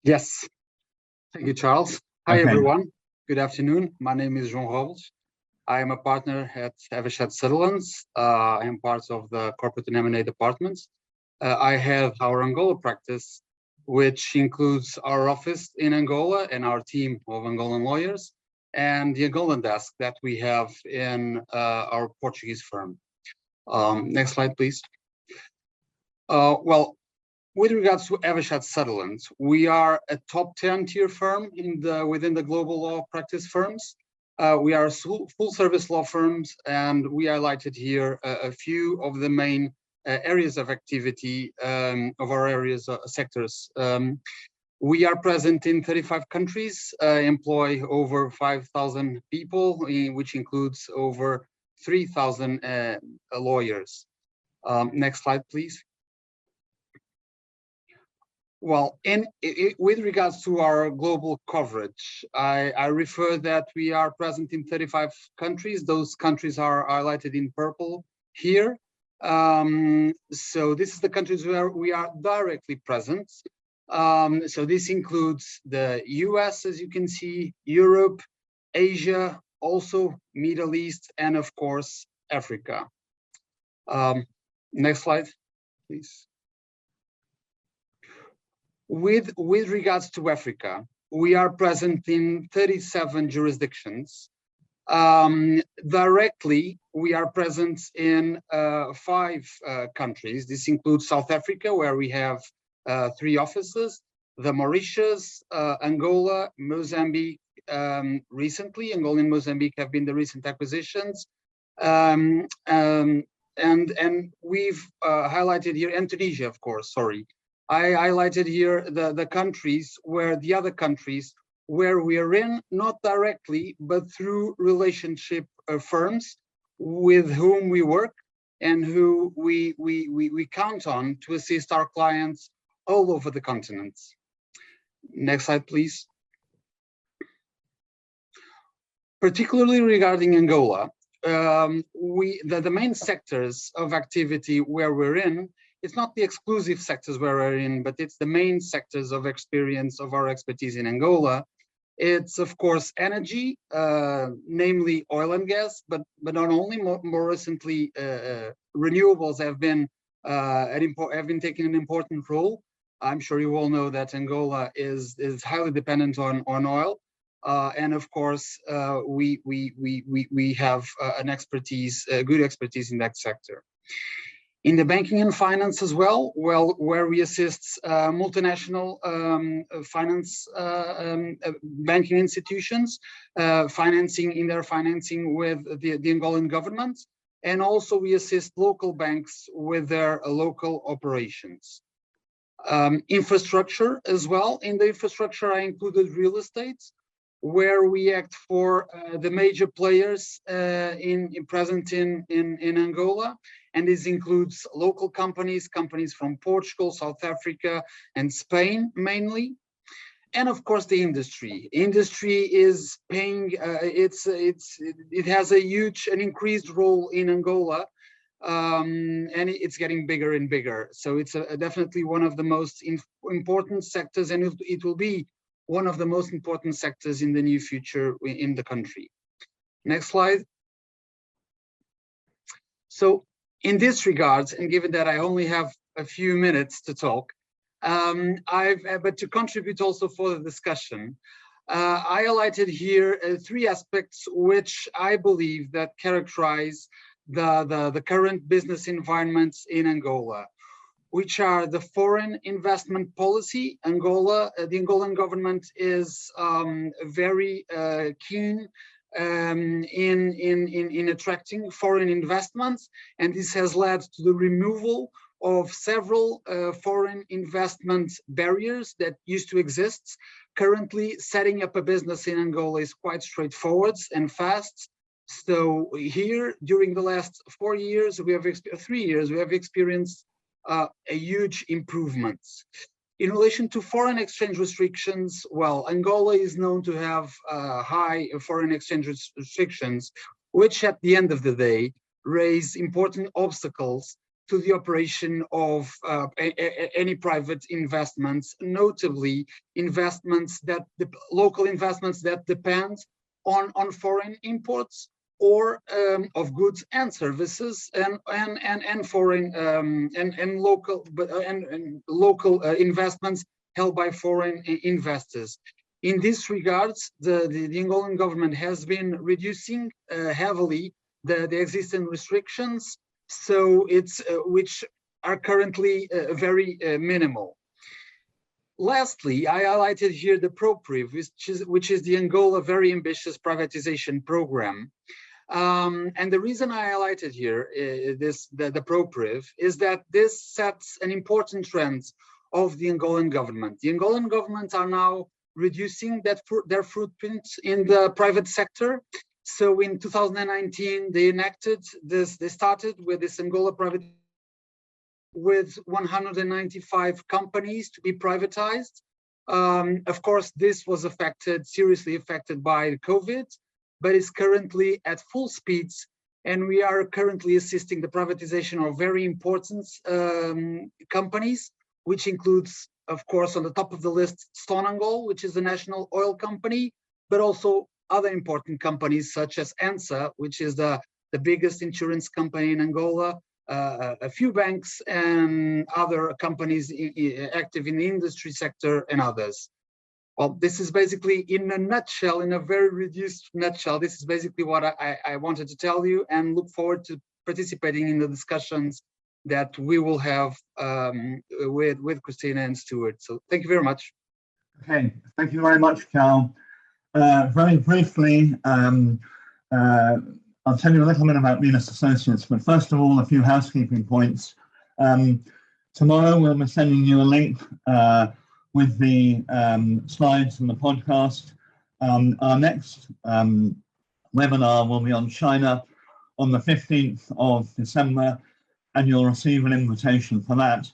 Yes, thank you, Charles. Hi, Okay. everyone. Good afternoon. My name is João Robles. I am a partner at Eversheds Sutherland. I am part of the corporate and M&A department. I have our Angola practice, which includes our office in Angola and our team of Angolan lawyers, and the Angolan desk that we have in our Portuguese firm. Next slide, please. Well, with regards to Eversheds Sutherland, we are a top 10 tier firm within the global law practice firms. We are full service law firms, and we highlighted here a few of the main areas of activity of our sectors. We are present in 35 countries, employ over 5,000 people, which includes over 3,000 lawyers. Next slide, please. Well, with regards to our global coverage, I refer that we are present in 35 countries. Those countries are highlighted in purple here. So this is the countries where we are directly present. So this includes the US, as you can see, Europe, Asia, also Middle East, and of course, Africa. Next slide, please. With regards to Africa, we are present in 37 jurisdictions. Directly, we are present in 5 countries. This includes South Africa, where we have 3 offices, the Mauritius, Angola, Mozambique. Recently, Angola and Mozambique have been the recent acquisitions. And we've highlighted here, and Tunisia, of course, sorry. I highlighted here the countries where the other countries where we are in, not directly, but through relationship firms with whom we work and who we count on to assist our clients all over the continents. Next slide, please. Particularly regarding Angola, the main sectors of activity where we're in, it's not the exclusive sectors where we're in, but it's the main sectors of experience of our expertise in Angola. It's, of course, energy, namely oil and gas, but not only. More recently, renewables have been taking an important role. I'm sure you all know that Angola is highly dependent on oil, and of course, we have an expertise, good expertise in that sector. In the banking and finance as well, where we assist multinational finance banking institutions, financing with the Angolan government, and also we assist local banks with their local operations. Infrastructure as well. In the infrastructure, I included real estate, where we act for the major players present in Angola. And this includes local companies from Portugal, South Africa, and Spain mainly. And of course, the industry. Industry is paying, it has a huge and increased role in Angola, and it's getting bigger and bigger. So it's definitely one of the most important sectors, and it will be one of the most important sectors in the near future in the country. Next slide. So in this regard, and given that I only have a few minutes to talk, but to contribute also for the discussion, I highlighted here 3 aspects which I believe that characterize the current business environments in Angola, which are the foreign investment policy. The Angolan government is very keen in attracting foreign investments, and this has led to the removal of several foreign investment barriers that used to exist. Currently, setting up a business in Angola is quite straightforward and fast. So here, during the last 4 years, 3 years, we have experienced a huge improvement. In relation to foreign exchange restrictions, well, Angola is known to have high foreign exchange restrictions, which at the end of the day raise important obstacles to the operation of any private investments, notably investments that local investments that depend on foreign imports or of goods and services and foreign and local investments held by foreign investors. In this regards, the Angolan government has been reducing heavily the existing restrictions, so it's which are currently very minimal. Lastly, I highlighted here the ProPriv, which is the Angola very ambitious privatization program. And the reason I highlighted here the ProPriv is that this sets an important trend of the Angolan government. The Angolan government are now reducing their footprint in the private sector. So in 2019, they enacted this, they started with this Angola private with 195 companies to be privatized. Of course, this was seriously affected by COVID, but is currently at full speeds. And we are currently assisting the privatization of very important companies, which includes, of course, on the top of the list, Sonangol, which is the national oil company, but also other important companies such as ANSA, which is the biggest insurance company in Angola, a few banks and other companies active in the industry sector and others. Well, this is basically in a nutshell, in a very reduced nutshell, this is basically what I wanted to tell you, and look forward to participating in the discussions that we will have with Cristina and Stuart. So thank you very much. Okay, thank you very much, Cal. Very briefly, I'll tell you a little bit about Venus Associates, but first of all, a few housekeeping points. Tomorrow we'll be sending you a link with the slides and the podcast. Our next webinar will be on China on the 15th of December, and you'll receive an invitation for that.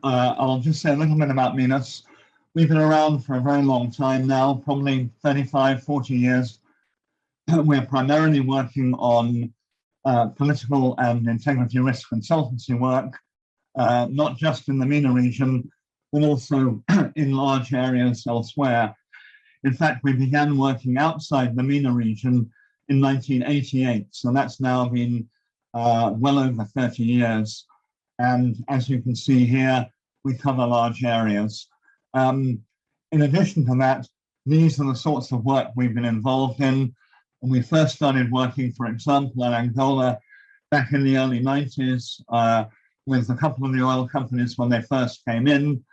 I'll just say a little bit about Venus. We've been around for a very long time now, probably 35, 40 years. We're primarily working on political and integrity risk consultancy work, not just in the MENA region, but also in large areas elsewhere. In fact, we began working outside the MENA region in 1988, so that's now been well over 30 years. And as you can see here, we cover large areas. In addition to that, these are the sorts of work we've been involved in. When we first started working, for example, in Angola back in the early 90s with a couple of the oil companies when they first came in.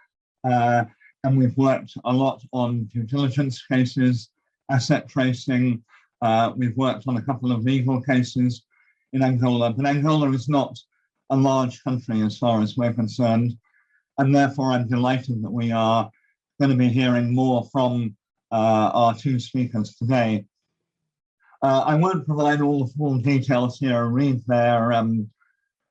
And we've worked a lot on due diligence cases, asset tracing. We've worked on a couple of legal cases in Angola, but Angola is not a large country as far as we're concerned. And therefore, I'm delighted that we are going to be hearing more from our two speakers today. I won't provide all the full details here. Read their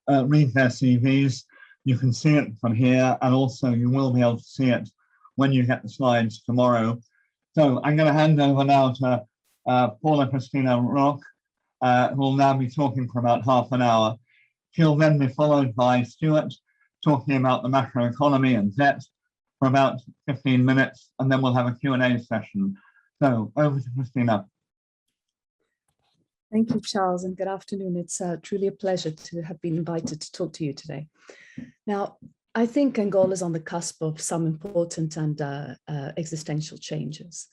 CVs. You can see it from here, and also you will be able to see it when you get the slides tomorrow. So I'm going to hand over now to Paula Cristina Roque, who will now be talking for about half an hour. She'll then be followed by Stuart, talking about the macroeconomy and debt for about 15 minutes, and then we'll have a Q&A session. So over to Cristina. Thank you, Charles, and good afternoon. It's truly a pleasure to have been invited to talk to you today. Now, I think Angola is on the cusp of some important and existential changes.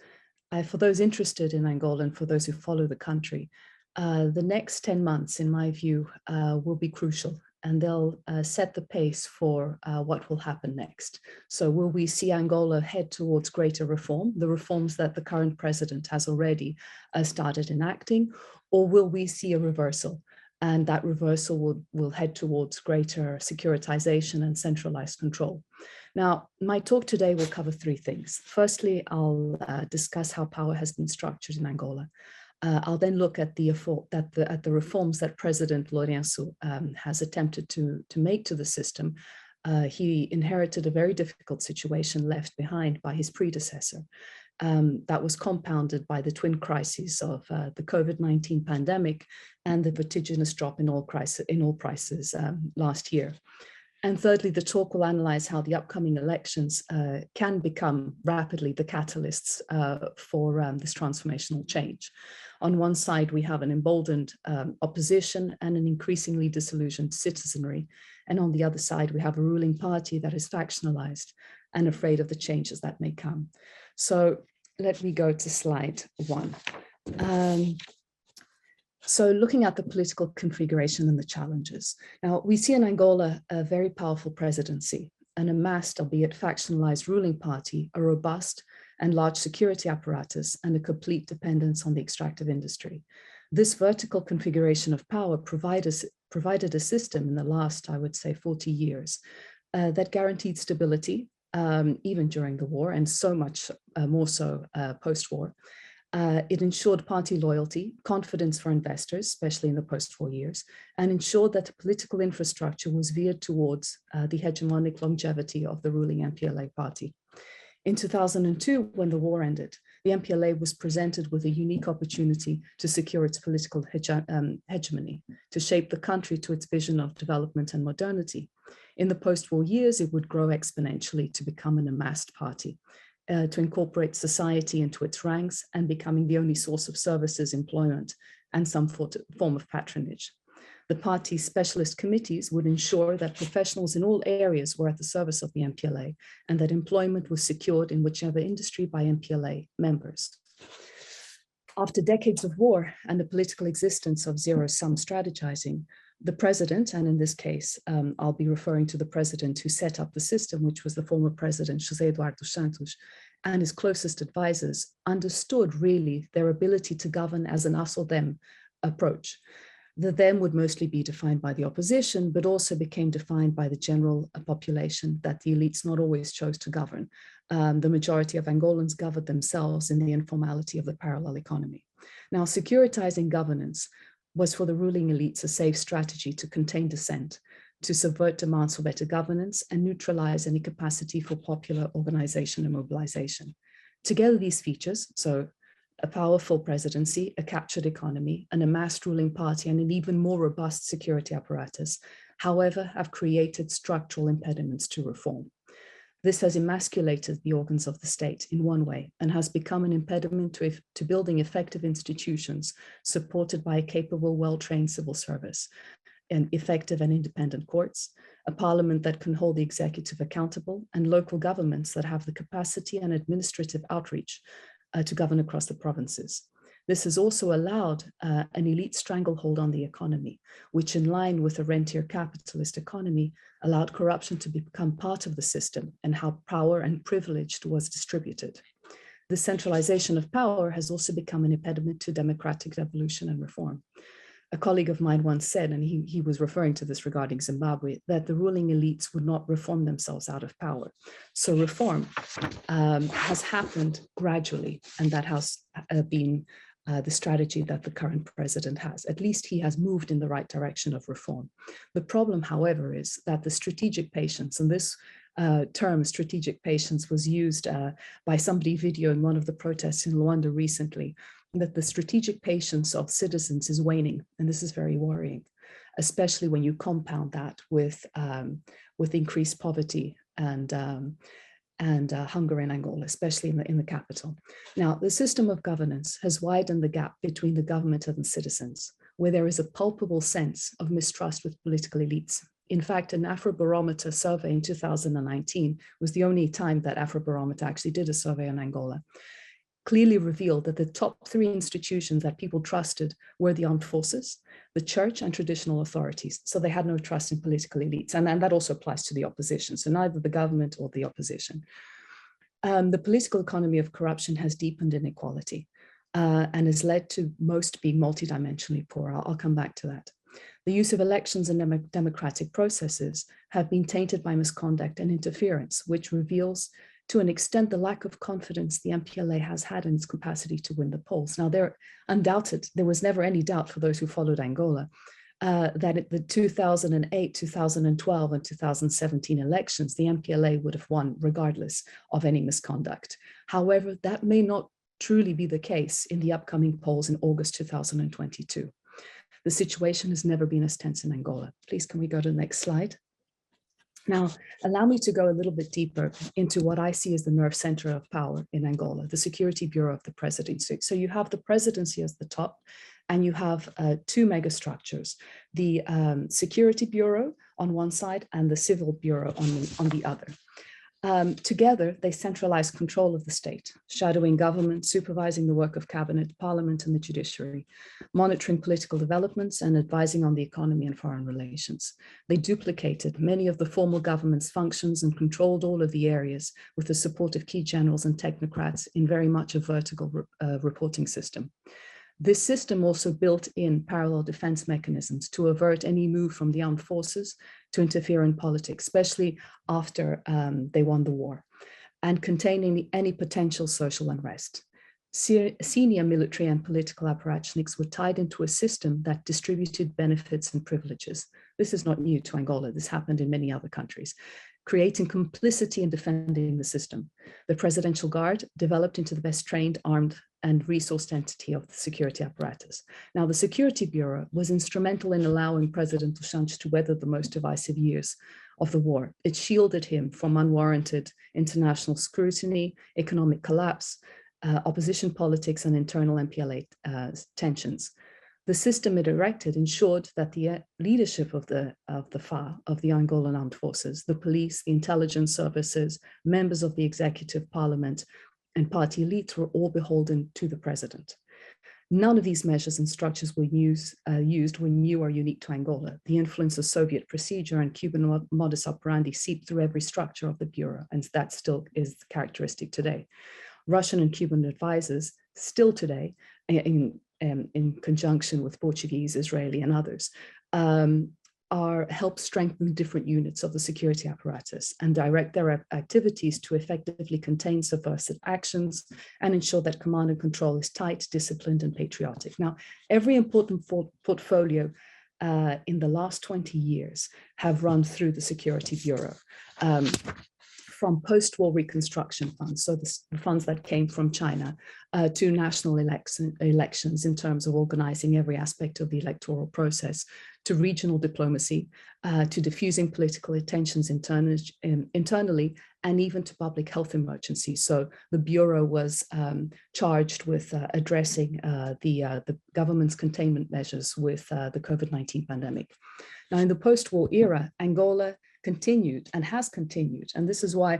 For those interested in Angola and for those who follow the country, the next 10 months, in my view, will be crucial, and they'll set the pace for what will happen next. So will we see Angola head towards greater reform, the reforms that the current president has already started enacting, or will we see a reversal? And that reversal will head towards greater securitization and centralized control. Now, my talk today will cover three things. Firstly, I'll discuss how power has been structured in Angola. I'll then look at the reforms that President Lourenço has attempted to make to the system. He inherited a very difficult situation left behind by his predecessor. that was compounded by the twin crises of the COVID-19 pandemic and the vertiginous drop in oil prices last year. And thirdly, the talk will analyze how the upcoming elections can become rapidly the catalysts for this transformational change. On one side, we have an emboldened opposition and an increasingly disillusioned citizenry. And on the other side, we have a ruling party that is factionalized and afraid of the changes that may come. So let me go to slide 1. So looking at the political configuration and the challenges. Now, we see in Angola a very powerful presidency, an amassed, albeit factionalized ruling party, a robust and large security apparatus, and a complete dependence on the extractive industry. This vertical configuration of power provided a system in the last, I would say, 40 years that guaranteed stability, even during the war, and so much more so post-war. It ensured party loyalty, confidence for investors, especially in the post-war years, and ensured that the political infrastructure was veered towards the hegemonic longevity of the ruling MPLA party. In 2002, when the war ended, the MPLA was presented with a unique opportunity to secure its political hegemony, to shape the country to its vision of development and modernity. In the post-war years, it would grow exponentially to become an amassed party, to incorporate society into its ranks and becoming the only source of services, employment, and some form of patronage. The party's specialist committees would ensure that professionals in all areas were at the service of the MPLA and that employment was secured in whichever industry by MPLA members. After decades of war and the political existence of zero-sum strategizing, the president, and in this case, I'll be referring to the president who set up the system, which was the former president, José Eduardo Santos, and his closest advisors, understood really their ability to govern as an us or them approach. The them would mostly be defined by the opposition, but also became defined by the general population that the elites not always chose to govern. The majority of Angolans governed themselves in the informality of the parallel economy. Now, securitizing governance was for the ruling elites a safe strategy to contain dissent, to subvert demands for better governance and neutralize any capacity for popular organization and mobilization. Together, these features, so a powerful presidency, a captured economy, an amassed ruling party, and an even more robust security apparatus, however, have created structural impediments to reform. This has emasculated the organs of the state in one way and has become an impediment to building effective institutions supported by a capable, well-trained civil service, and effective and independent courts, a parliament that can hold the executive accountable, and local governments that have the capacity and administrative outreach to govern across the provinces. This has also allowed an elite stranglehold on the economy, which in line with a rentier capitalist economy, allowed corruption to become part of the system and how power and privilege was distributed. The centralization of power has also become an impediment to democratic evolution and reform. A colleague of mine once said, and he was referring to this regarding Zimbabwe, that the ruling elites would not reform themselves out of power. So reform has happened gradually, and that has been the strategy that the current president has. At least he has moved in the right direction of reform. The problem, however, is that the strategic patience, and this term strategic patience was used by somebody videoing one of the protests in Luanda recently, that the strategic patience of citizens is waning, and this is very worrying, especially when you compound that with increased poverty and hunger in Angola, especially in the capital. Now, the system of governance has widened the gap between the government and the citizens, where there is a palpable sense of mistrust with political elites. In fact, an Afrobarometer survey in 2019 was the only time that Afrobarometer actually did a survey on Angola, clearly revealed that the top 3 institutions that people trusted were the armed forces, the church, and traditional authorities. So they had no trust in political elites. And that also applies to the opposition. So neither the government or the opposition. The political economy of corruption has deepened inequality and has led to most being multidimensionally poor. I'll come back to that. The use of elections and democratic processes have been tainted by misconduct and interference, which reveals to an extent the lack of confidence the MPLA has had in its capacity to win the polls. Now, there was never any doubt for those who followed Angola that at the 2008, 2012, and 2017 elections, the MPLA would have won regardless of any misconduct. However, that may not truly be the case in the upcoming polls in August 2022. The situation has never been as tense in Angola. Please, can we go to the next slide? Now, allow me to go a little bit deeper into what I see as the nerve center of power in Angola, the Security Bureau of the Presidency. So you have the presidency as the top, and you have two megastructures, the Security Bureau on one side and the Civil Bureau on the other. Together, they centralize control of the state, shadowing government, supervising the work of cabinet, parliament, and the judiciary, monitoring political developments, and advising on the economy and foreign relations. They duplicated many of the formal government's functions and controlled all of the areas with the support of key generals and technocrats in very much a vertical reporting system. This system also built in parallel defense mechanisms to avert any move from the armed forces to interfere in politics, especially after they won the war, and containing any potential social unrest. Senior military and political apparatchiks were tied into a system that distributed benefits and privileges. This is not new to Angola. This happened in many other countries, creating complicity in defending the system. The Presidential Guard developed into the best trained, armed, and resourced entity of the security apparatus. Now, the Security Bureau was instrumental in allowing President dos Santos to weather the most divisive years of the war. It shielded him from unwarranted international scrutiny, economic collapse, opposition politics, and internal MPLA tensions. The system it erected ensured that the leadership of the FAR, of the Angolan Armed Forces, the police, the intelligence services, members of the executive parliament, and party elites were all beholden to the president. None of these measures and structures were used were new or unique to Angola. The influence of Soviet procedure and Cuban modus operandi seeped through every structure of the Bureau, and that still is characteristic today. Russian and Cuban advisors still today, in conjunction with Portuguese, Israeli, and others, help strengthen different units of the security apparatus and direct their activities to effectively contain subversive actions and ensure that command and control is tight, disciplined, and patriotic. Now, every important portfolio in the last 20 years have run through the Security Bureau. From post-war reconstruction funds, so the funds that came from China, to national elections in terms of organizing every aspect of the electoral process, to regional diplomacy, to diffusing political tensions internally, and even to public health emergencies. So the Bureau was charged with addressing the government's containment measures with the COVID-19 pandemic. Now, in the post-war era, Angola continued and has continued. And this is why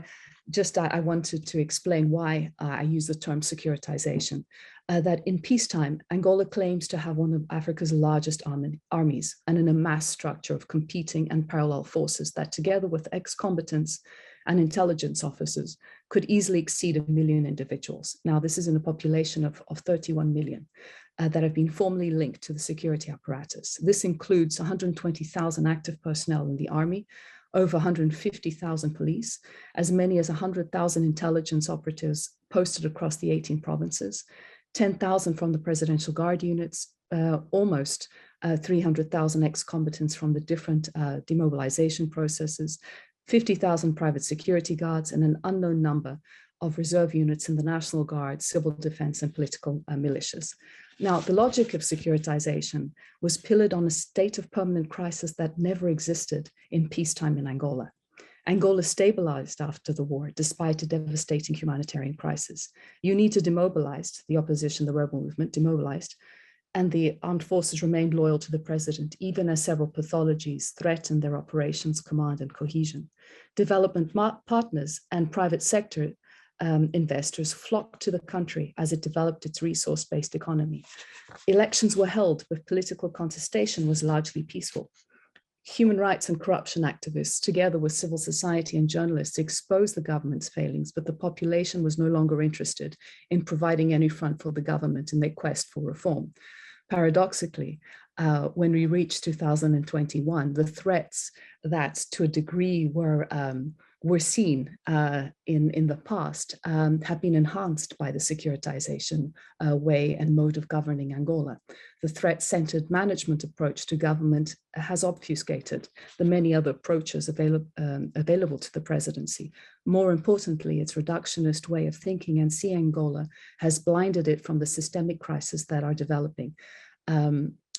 I wanted to explain why I use the term securitization, that in peacetime, Angola claims to have one of Africa's largest armies and in a mass structure of competing and parallel forces that together with ex-combatants and intelligence officers could easily exceed 1 million individuals. Now, this is in a population of 31 million. That have been formally linked to the security apparatus. This includes 120,000 active personnel in the army, over 150,000 police, as many as 100,000 intelligence operatives posted across the 18 provinces, 10,000 from the Presidential Guard units, almost 300,000 ex-combatants from the different demobilization processes, 50,000 private security guards, and an unknown number of reserve units in the National Guard, civil defense, and political militias. Now, the logic of securitization was pillared on a state of permanent crisis that never existed in peacetime in Angola. Angola stabilized after the war, despite a devastating humanitarian crisis. You need to demobilize the opposition, the rebel movement, demobilized, and the armed forces remained loyal to the president, even as several pathologies threatened their operations, command, and cohesion. Development partners and private sector investors flocked to the country as it developed its resource-based economy. Elections were held, but political contestation was largely peaceful. Human rights and corruption activists, together with civil society and journalists, exposed the government's failings, but the population was no longer interested in providing any front for the government in their quest for reform. Paradoxically, when we reached 2021, the threats that to a degree were were seen in the past have been enhanced by the securitization way and mode of governing Angola. The threat-centered management approach to government has obfuscated the many other approaches available to the presidency. More importantly, its reductionist way of thinking and seeing Angola has blinded it from the systemic crises that are developing.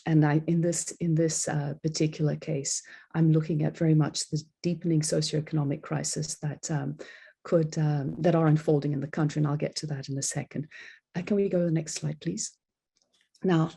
And in this particular case, I'm looking at very much the deepening socioeconomic crisis that that are unfolding in the country, and I'll get to that in a second. Can we go to the next slide, please? Now,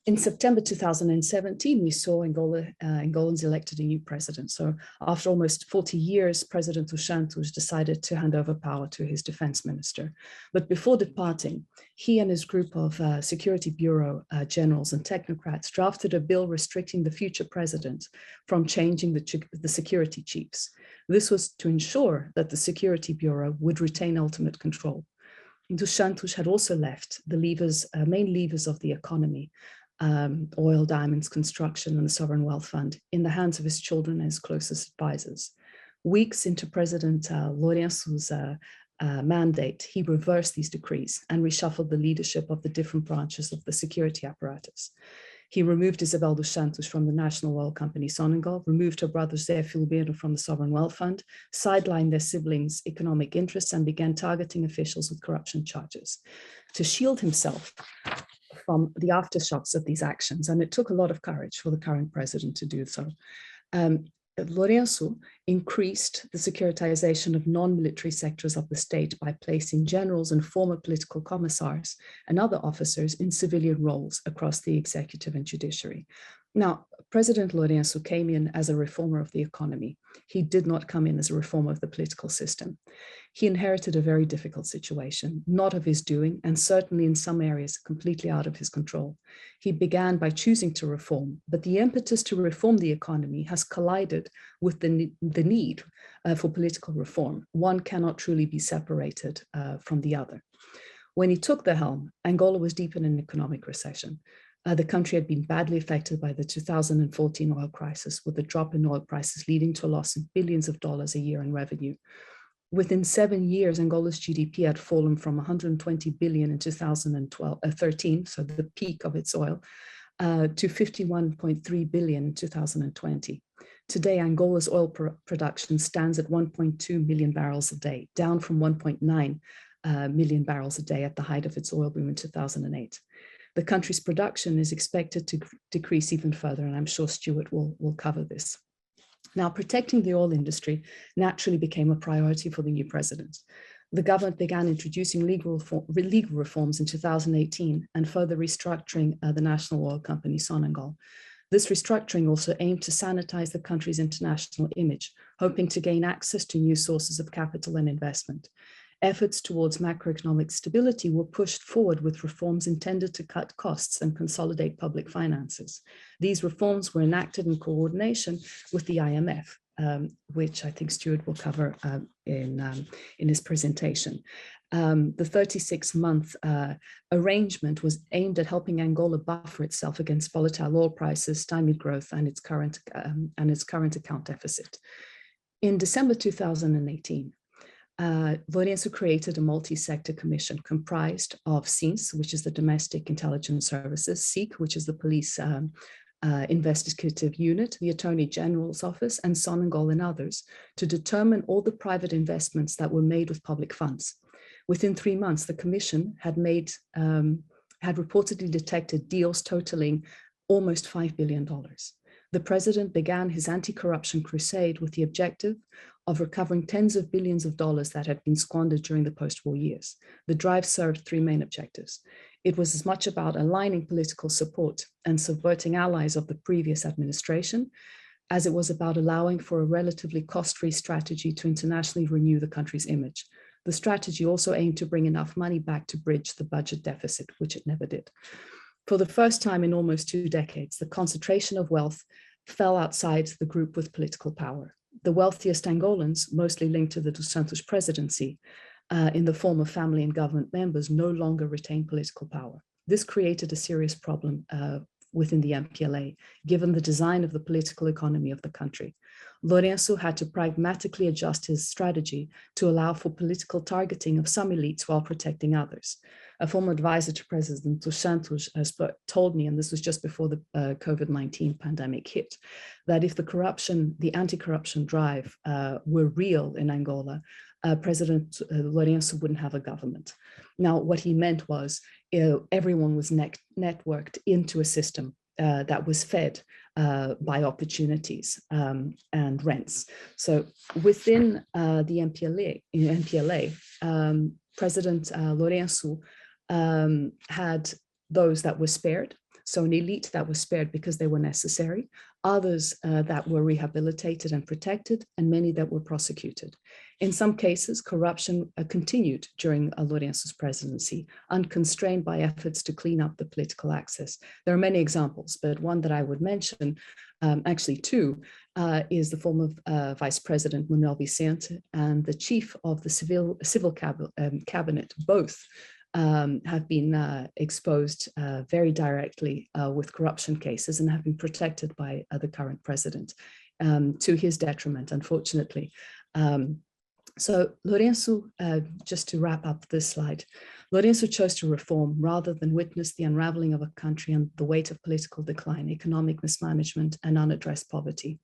in September 2017, we saw Angolans elected a new president. So after almost 40 years, President dos Santos decided to hand over power to his defense minister. But before departing, he and his group of Security Bureau generals and technocrats drafted a bill restricting the future president from changing the security chiefs. This was to ensure that the Security Bureau would retain ultimate control. Dos Santos had also left the main levers of the economy, oil, diamonds, construction, and the Sovereign Wealth Fund, in the hands of his children and his closest advisors. Weeks into President Lourenço's mandate, he reversed these decrees and reshuffled the leadership of the different branches of the security apparatus. He removed Isabel dos Santos from the national oil company Sonangol, removed her brother Zé Filomeno from the Sovereign Wealth Fund, sidelined their siblings' economic interests, and began targeting officials with corruption charges. To shield himself from the aftershocks of these actions, and it took a lot of courage for the current president to do so, Lourenço increased the securitization of non-military sectors of the state by placing generals and former political commissars and other officers in civilian roles across the executive and judiciary. Now, President Lourenço came in as a reformer of the economy. He did not come in as a reformer of the political system. He inherited a very difficult situation, not of his doing, and certainly in some areas completely out of his control. He began by choosing to reform, but the impetus to reform the economy has collided with the need for political reform. One cannot truly be separated from the other. When he took the helm, Angola was deep in an economic recession. The country had been badly affected by the 2014 oil crisis, with a drop in oil prices leading to a loss of billions of dollars a year in revenue. Within 7 years, Angola's GDP had fallen from 120 billion in 2013, so the peak of its oil, to 51.3 billion in 2020. Today, Angola's oil production stands at 1.2 million barrels a day, down from 1.9 million barrels a day at the height of its oil boom in 2008. The country's production is expected to decrease even further, and I'm sure Stuart will cover this. Now, protecting the oil industry naturally became a priority for the new president. The government began introducing legal reforms in 2018 and further restructuring the national oil company Sonangol. This restructuring also aimed to sanitize the country's international image, hoping to gain access to new sources of capital and investment. Efforts towards macroeconomic stability were pushed forward with reforms intended to cut costs and consolidate public finances. These reforms were enacted in coordination with the IMF, which I think Stuart will cover in his presentation. The 36-month arrangement was aimed at helping Angola buffer itself against volatile oil prices, stymied growth, and its current account deficit. In December 2018, Lourenço created a multi-sector commission comprised of SINS, which is the Domestic Intelligence Services, SIC, which is the Police Investigative Unit, the Attorney General's Office, and Sonangol and others, to determine all the private investments that were made with public funds. Within 3 months, the commission had reportedly detected deals totaling almost $5 billion. The president began his anti-corruption crusade with the objective of recovering tens of billions of dollars that had been squandered during the post-war years. The drive served 3 main objectives. It was as much about aligning political support and subverting allies of the previous administration as it was about allowing for a relatively cost-free strategy to internationally renew the country's image. The strategy also aimed to bring enough money back to bridge the budget deficit, which it never did. For the first time in almost 2 decades, the concentration of wealth fell outside the group with political power. The wealthiest Angolans, mostly linked to the Dos Santos presidency, in the form of family and government members, no longer retain political power. This created a serious problem within the MPLA, given the design of the political economy of the country. Lourenço had to pragmatically adjust his strategy to allow for political targeting of some elites while protecting others. A former advisor to President dos Santos told me, and this was just before the COVID-19 pandemic hit, that if the anti-corruption drive were real in Angola, President Lourenço wouldn't have a government. Now, what he meant was everyone was networked into a system that was fed by opportunities and rents. So within the MPLA, President Lourenço had those that were spared. So an elite that was spared because they were necessary, others that were rehabilitated and protected, and many that were prosecuted. In some cases, corruption continued during Lourenço's presidency, unconstrained by efforts to clean up the political access. There are many examples, but one that I would mention, actually two, is the former Vice President Manuel Vicente and the chief of the civil cabinet, both have been exposed very directly with corruption cases and have been protected by the current president to his detriment, unfortunately. So Lourenço, just to wrap up this slide, Lourenço chose to reform rather than witness the unraveling of a country and the weight of political decline, economic mismanagement, and unaddressed poverty.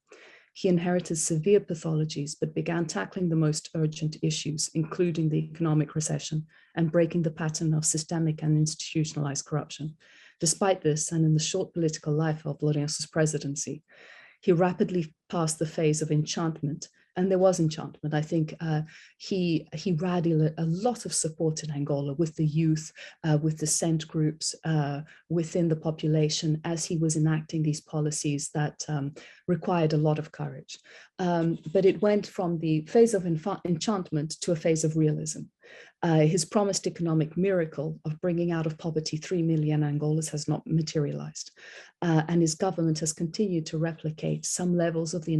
He inherited severe pathologies, but began tackling the most urgent issues, including the economic recession and breaking the pattern of systemic and institutionalized corruption. Despite this, and in the short political life of Lourenço's presidency, he rapidly passed the phase of enchantment. And there was enchantment. I think he rallied a lot of support in Angola with the youth, with dissent groups within the population as he was enacting these policies that required a lot of courage. But it went from the phase of enchantment to a phase of realism. His promised economic miracle of bringing out of poverty 3 million Angolas has not materialized. And his government has continued to replicate some levels of the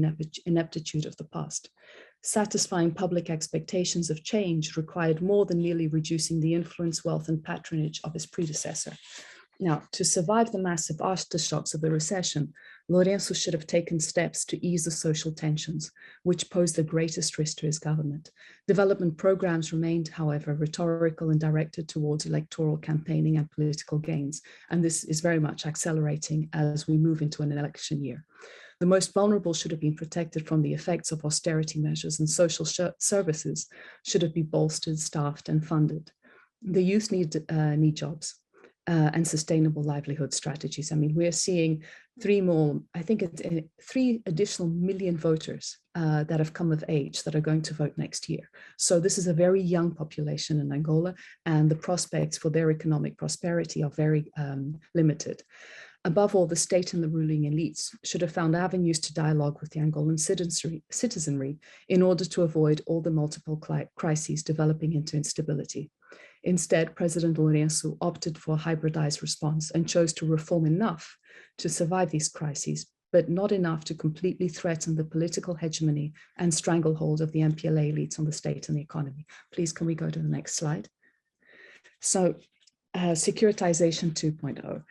ineptitude of the past. Satisfying public expectations of change required more than merely reducing the influence, wealth, and patronage of his predecessor. Now, to survive the massive aftershocks of the recession, Lourenço should have taken steps to ease the social tensions, which posed the greatest risk to his government. Development programs remained, however, rhetorical and directed towards electoral campaigning and political gains, and this is very much accelerating as we move into an election year. The most vulnerable should have been protected from the effects of austerity measures, and social services should have been bolstered, staffed, and funded. The youth need jobs. And sustainable livelihood strategies. I mean, we're seeing 3 additional million voters that have come of age that are going to vote next year. So this is a very young population in Angola, and the prospects for their economic prosperity are very limited. Above all, the state and the ruling elites should have found avenues to dialogue with the Angolan citizenry in order to avoid all the multiple crises developing into instability. Instead, President Lourenço opted for a hybridized response and chose to reform enough to survive these crises, but not enough to completely threaten the political hegemony and stranglehold of the MPLA elites on the state and the economy. Please, can we go to the next slide? So, securitization 2.0.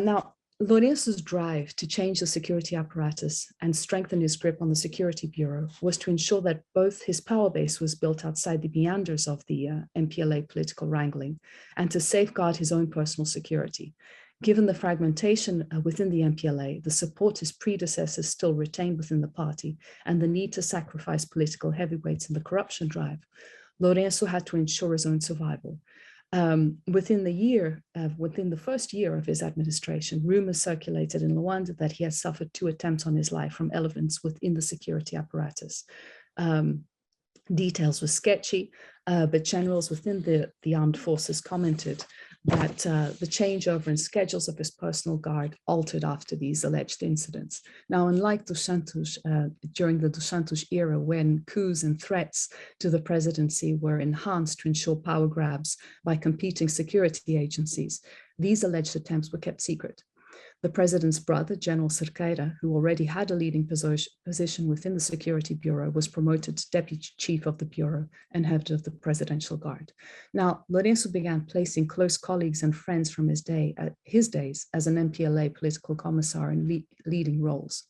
Now, Lourenço's drive to change the security apparatus and strengthen his grip on the Security Bureau was to ensure that both his power base was built outside the meanders of the MPLA political wrangling and to safeguard his own personal security. Given the fragmentation within the MPLA, the support his predecessors still retained within the party, and the need to sacrifice political heavyweights in the corruption drive, Lourenço had to ensure his own survival. Within the first year of his administration, rumors circulated in Luanda that he had suffered 2 attempts on his life from elements within the security apparatus. Details were sketchy, but generals within the armed forces commented that the changeover in schedules of his personal guard altered after these alleged incidents. Now, unlike Dos Santos, during the Dos Santos era, when coups and threats to the presidency were enhanced to ensure power grabs by competing security agencies, these alleged attempts were kept secret. The president's brother, General Cerqueira, who already had a leading position within the Security Bureau, was promoted to deputy chief of the Bureau and head of the Presidential Guard. Now, Lourenço began placing close colleagues and friends from his days as an MPLA political commissar in leading roles.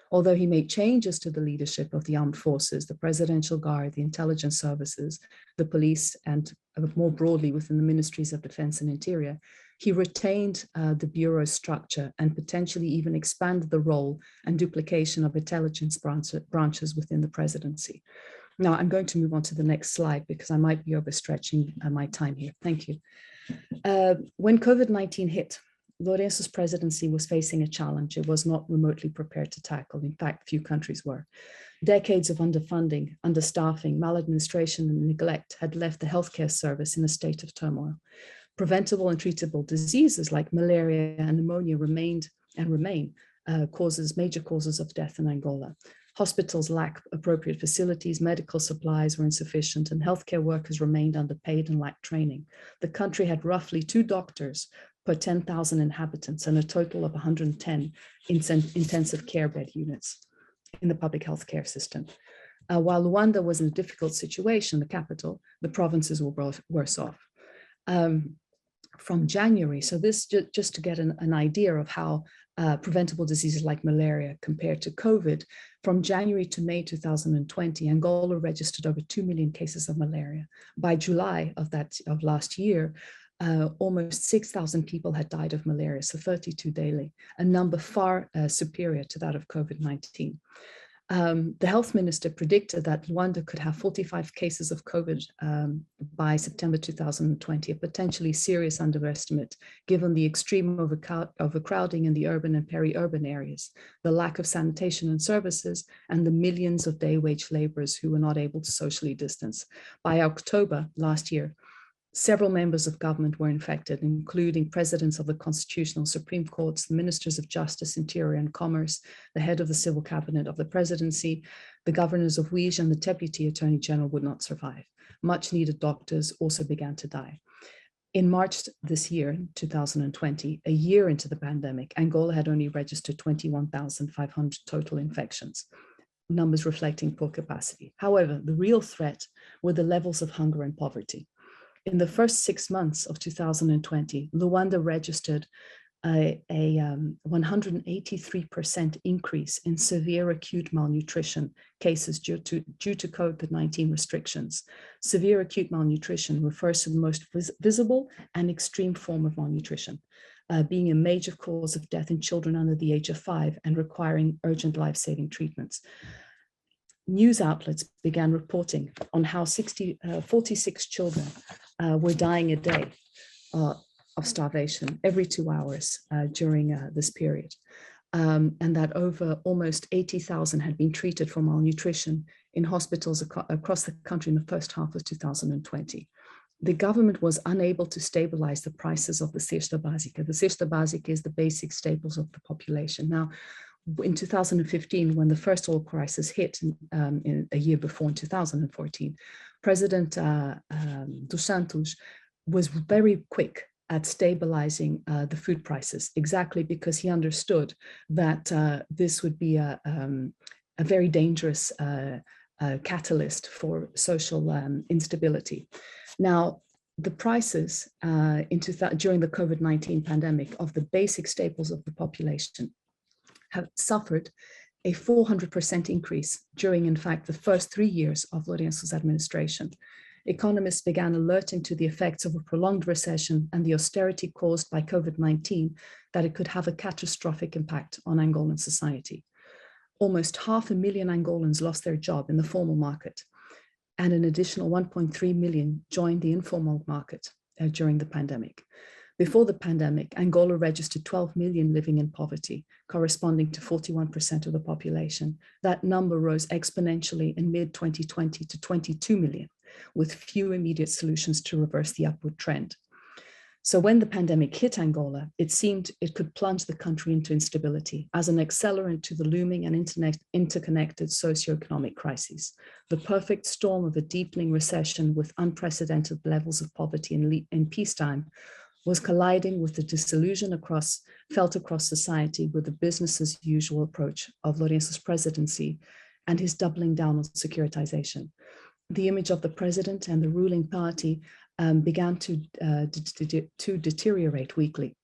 Although he made changes to the leadership of the armed forces, the Presidential Guard, the intelligence services, the police, and more broadly within the Ministries of Defense and Interior, he retained the Bureau's structure and potentially even expanded the role and duplication of intelligence branches within the presidency. Now, I'm going to move on to the next slide because I might be overstretching my time here. Thank you. When COVID-19 hit, Lourenço's presidency was facing a challenge it was not remotely prepared to tackle. In fact, few countries were. Decades of underfunding, understaffing, maladministration, and neglect had left the healthcare service in a state of turmoil. Preventable and treatable diseases like malaria and pneumonia remained and remain major causes of death in Angola. Hospitals lack appropriate facilities, medical supplies were insufficient, and healthcare workers remained underpaid and lacked training. The country had roughly 2 doctors per 10,000 inhabitants and a total of 110 intensive care bed units in the public healthcare system. While Luanda was in a difficult situation, the capital, the provinces were both worse off. From January, so this just to get an idea of how preventable diseases like malaria compared to COVID, from January to May 2020, Angola registered over 2 million cases of malaria. By July of last year, almost 6,000 people had died of malaria, so 32 daily, a number far superior to that of COVID-19. The health minister predicted that Luanda could have 45 cases of COVID by September 2020, a potentially serious underestimate given the extreme overcrowding in the urban and peri-urban areas, the lack of sanitation and services, and the millions of day wage laborers who were not able to socially distance. By October last year, several members of government were infected, including presidents of the Constitutional Supreme Courts, the ministers of Justice, Interior and Commerce, the head of the civil cabinet of the presidency, the governors of Uige, and the deputy attorney general would not survive. Much needed doctors also began to die. In March this year, 2020, a year into the pandemic, Angola had only registered 21,500 total infections, numbers reflecting poor capacity. However, the real threat were the levels of hunger and poverty. In the first 6 months of 2020, Luanda registered a 183% increase in severe acute malnutrition cases due to COVID-19 restrictions. Severe acute malnutrition refers to the most visible and extreme form of malnutrition, being a major cause of death in children under the age of 5 and requiring urgent life-saving treatments. News outlets began reporting on how 46 children were dying a day of starvation every 2 hours during this period, and that over almost 80,000 had been treated for malnutrition in hospitals across the country in the first half of 2020. The government was unable to stabilize the prices of the cesta básica. The cesta básica is the basic staples of the population. Now, in 2015, when the first oil crisis hit in a year before, in 2014, President dos Santos was very quick at stabilizing the food prices, exactly because he understood that this would be a very dangerous catalyst for social instability. Now, the prices during the COVID-19 pandemic of the basic staples of the population have suffered a 400% increase during, in fact, the first 3 years of Lourenço's administration. Economists began alerting to the effects of a prolonged recession and the austerity caused by COVID-19, that it could have a catastrophic impact on Angolan society. Almost 500,000 Angolans lost their job in the formal market, and an additional 1.3 million joined the informal market during the pandemic. Before the pandemic, Angola registered 12 million living in poverty, corresponding to 41% of the population. That number rose exponentially in mid-2020 to 22 million, with few immediate solutions to reverse the upward trend. So when the pandemic hit Angola, it seemed it could plunge the country into instability as an accelerant to the looming and interconnected socioeconomic crises. The perfect storm of a deepening recession with unprecedented levels of poverty in peacetime was colliding with the disillusion felt across society with the business as usual approach of Lourenço's presidency and his doubling down on securitization. The image of the president and the ruling party began to deteriorate weekly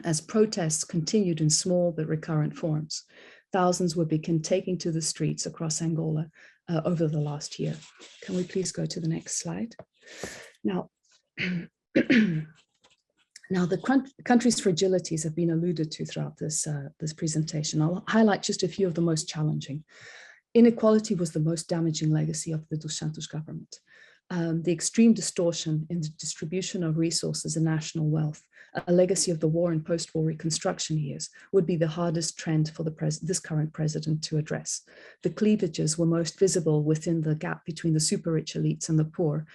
as protests continued in small but recurrent forms. Thousands would begin taking to the streets across Angola over the last year. Can we please go to the next slide? Now, now the country's fragilities have been alluded to throughout this presentation. I'll highlight just a few of the most challenging. Inequality was the most damaging legacy of the Dos Santos government. The extreme distortion in the distribution of resources and national wealth, a legacy of the war and post-war reconstruction years, would be the hardest trend for this current president to address. The cleavages were most visible within the gap between the super-rich elites and the poor,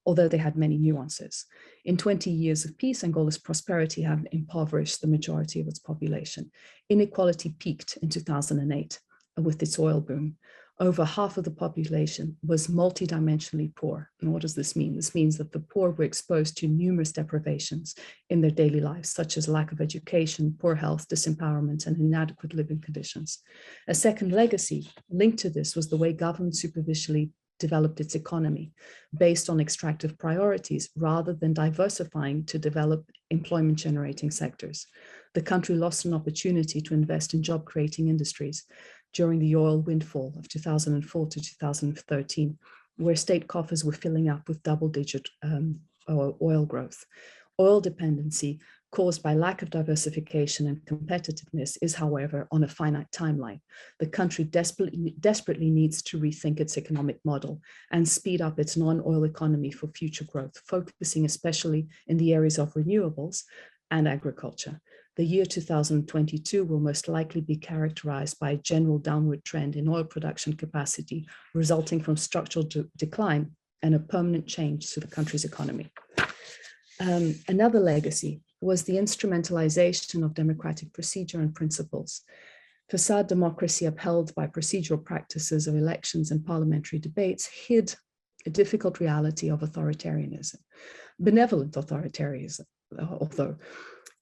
although they had many nuances. In 20 years of peace, Angola's prosperity had impoverished the majority of its population. Inequality peaked in 2008 with its oil boom. Over half of the population was multidimensionally poor. And what does this mean? This means that the poor were exposed to numerous deprivations in their daily lives, such as lack of education, poor health, disempowerment, and inadequate living conditions. A second legacy linked to this was the way government superficially developed its economy based on extractive priorities rather than diversifying to develop employment generating sectors. The country lost an opportunity to invest in job creating industries during the oil windfall of 2004 to 2013, where state coffers were filling up with double-digit oil growth. Oil dependency caused by lack of diversification and competitiveness is, however, on a finite timeline. The country desperately needs to rethink its economic model and speed up its non-oil economy for future growth, focusing especially in the areas of renewables and agriculture. The year 2022 will most likely be characterized by a general downward trend in oil production capacity resulting from structural decline and a permanent change to the country's economy. Another legacy was the instrumentalization of democratic procedure and principles. Facade democracy upheld by procedural practices of elections and parliamentary debates hid a difficult reality of authoritarianism, benevolent authoritarianism, although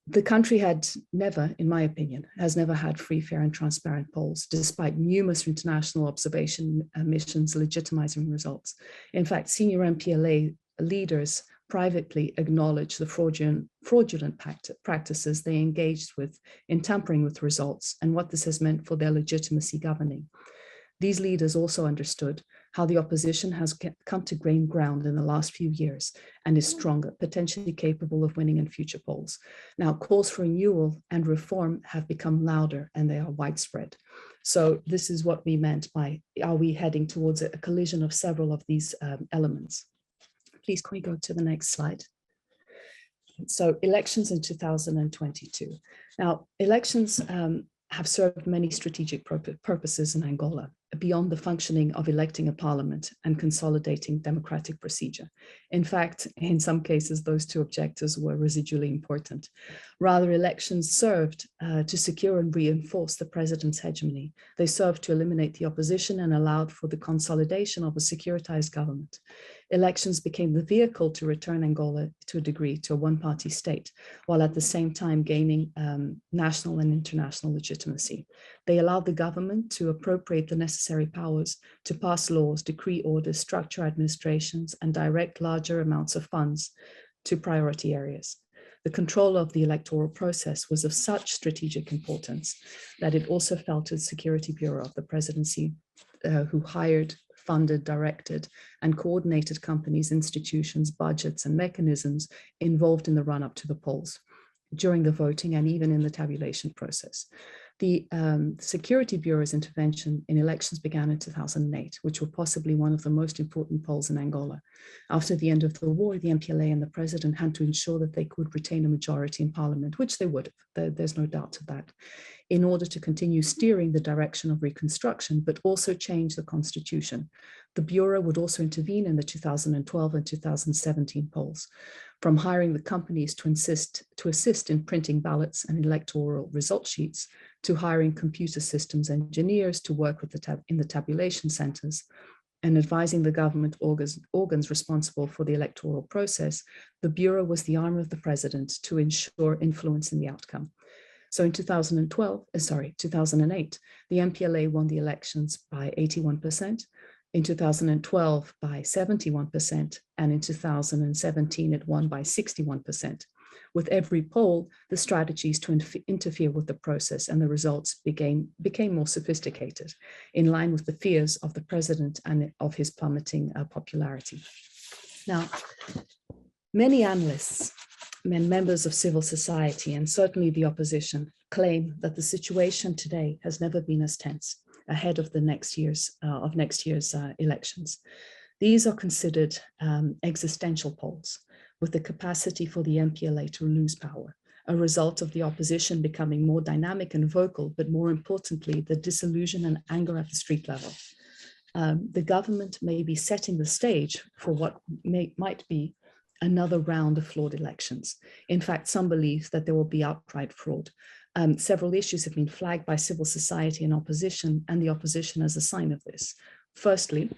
the country had never, in my opinion, has never had free, fair, and transparent polls, despite numerous international observation missions legitimizing results. In fact, senior MPLA leaders privately acknowledged the fraudulent practices they engaged with in tampering with results and what this has meant for their legitimacy governing. These leaders also understood how the opposition has come to gain ground in the last few years and is stronger, potentially capable of winning in future polls. Now, calls for renewal and reform have become louder and they are widespread. So this is what we meant by, are we heading towards a collision of several of these elements? Please, can we go to the next slide? So elections in 2022. Now, elections have served many strategic purposes in Angola, beyond the functioning of electing a parliament and consolidating democratic procedure. In fact, in some cases, those two objectives were residually important. Rather, elections served to secure and reinforce the president's hegemony. They served to eliminate the opposition and allowed for the consolidation of a securitized government. Elections became the vehicle to return Angola to a degree to a one-party state, while at the same time gaining national and international legitimacy. They allowed the government to appropriate the necessary powers to pass laws, decree orders, structure administrations, and direct larger amounts of funds to priority areas. The control of the electoral process was of such strategic importance that it also fell to the Security Bureau of the presidency, who hired, funded, directed, and coordinated companies, institutions, budgets, and mechanisms involved in the run-up to the polls, during the voting, and even in the tabulation process. The Security Bureau's intervention in elections began in 2008, which were possibly one of the most important polls in Angola. After the end of the war, the MPLA and the president had to ensure that they could retain a majority in parliament, which they would have, there's no doubt of that, in order to continue steering the direction of reconstruction, but also change the constitution. The Bureau would also intervene in the 2012 and 2017 polls, from hiring the companies to assist in printing ballots and electoral result sheets, to hiring computer systems engineers to work with in the tabulation centers, and advising the government organs responsible for the electoral process, the Bureau was the arm of the president to ensure influence in the outcome. So in 2008, the MPLA won the elections by 81%, in 2012 by 71%, and in 2017 it won by 61%. With every poll, the strategies to interfere with the process and the results became more sophisticated, in line with the fears of the president and of his plummeting popularity. Now, many analysts and members of civil society, and certainly the opposition, claim that the situation today has never been as tense ahead of the next year's elections. These are considered existential polls, with the capacity for the MPLA to lose power, a result of the opposition becoming more dynamic and vocal, but more importantly, the disillusion and anger at the street level. The government may be setting the stage for what might be another round of flawed elections. In fact, some believe that there will be outright fraud. Several issues have been flagged by civil society and opposition, and the opposition as a sign of this. Firstly,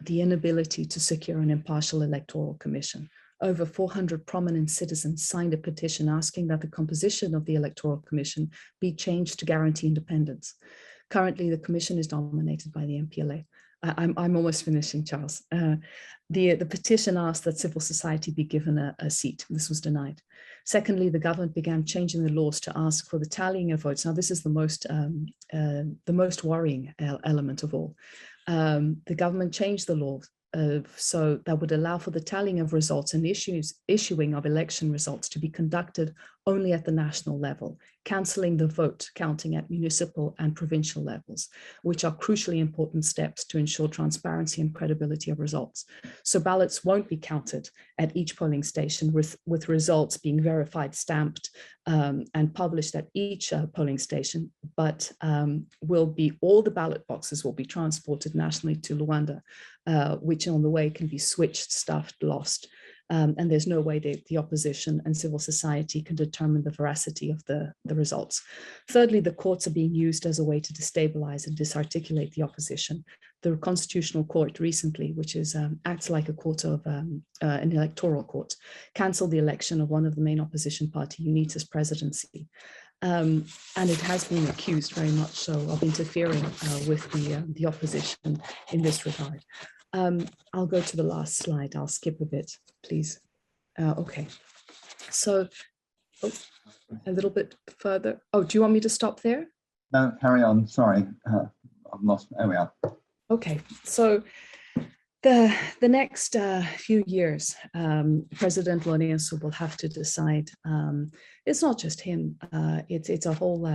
the inability to secure an impartial electoral commission. Over 400 prominent citizens signed a petition asking that the composition of the Electoral Commission be changed to guarantee independence. Currently, the commission is dominated by the MPLA. I'm almost finishing, Charles. The petition asked that civil society be given a seat. This was denied. Secondly, the government began changing the laws to ask for the tallying of votes. Now, this is the most worrying element of all. The government changed the law so that would allow for the tallying of results and issuing of election results to be conducted only at the national level, cancelling the vote counting at municipal and provincial levels, which are crucially important steps to ensure transparency and credibility of results. So ballots won't be counted at each polling station with results being verified, stamped, and published at each polling station, but all the ballot boxes will be transported nationally to Luanda, which on the way can be switched, stuffed, lost. And there's no way the opposition and civil society can determine the veracity of the results. Thirdly, the courts are being used as a way to destabilize and disarticulate the opposition. The Constitutional Court recently, which acts like a court of an electoral court, cancelled the election of one of the main opposition party, UNITA's presidency. And it has been accused very much so of interfering with the opposition in this regard. I'll go to the last slide. I'll skip a bit, please. Okay. So a little bit further. Oh, do you want me to stop there? No, carry on. Sorry, I've lost. There we are. Okay. So the next few years, President Lourenço will have to decide. It's not just him. It's a whole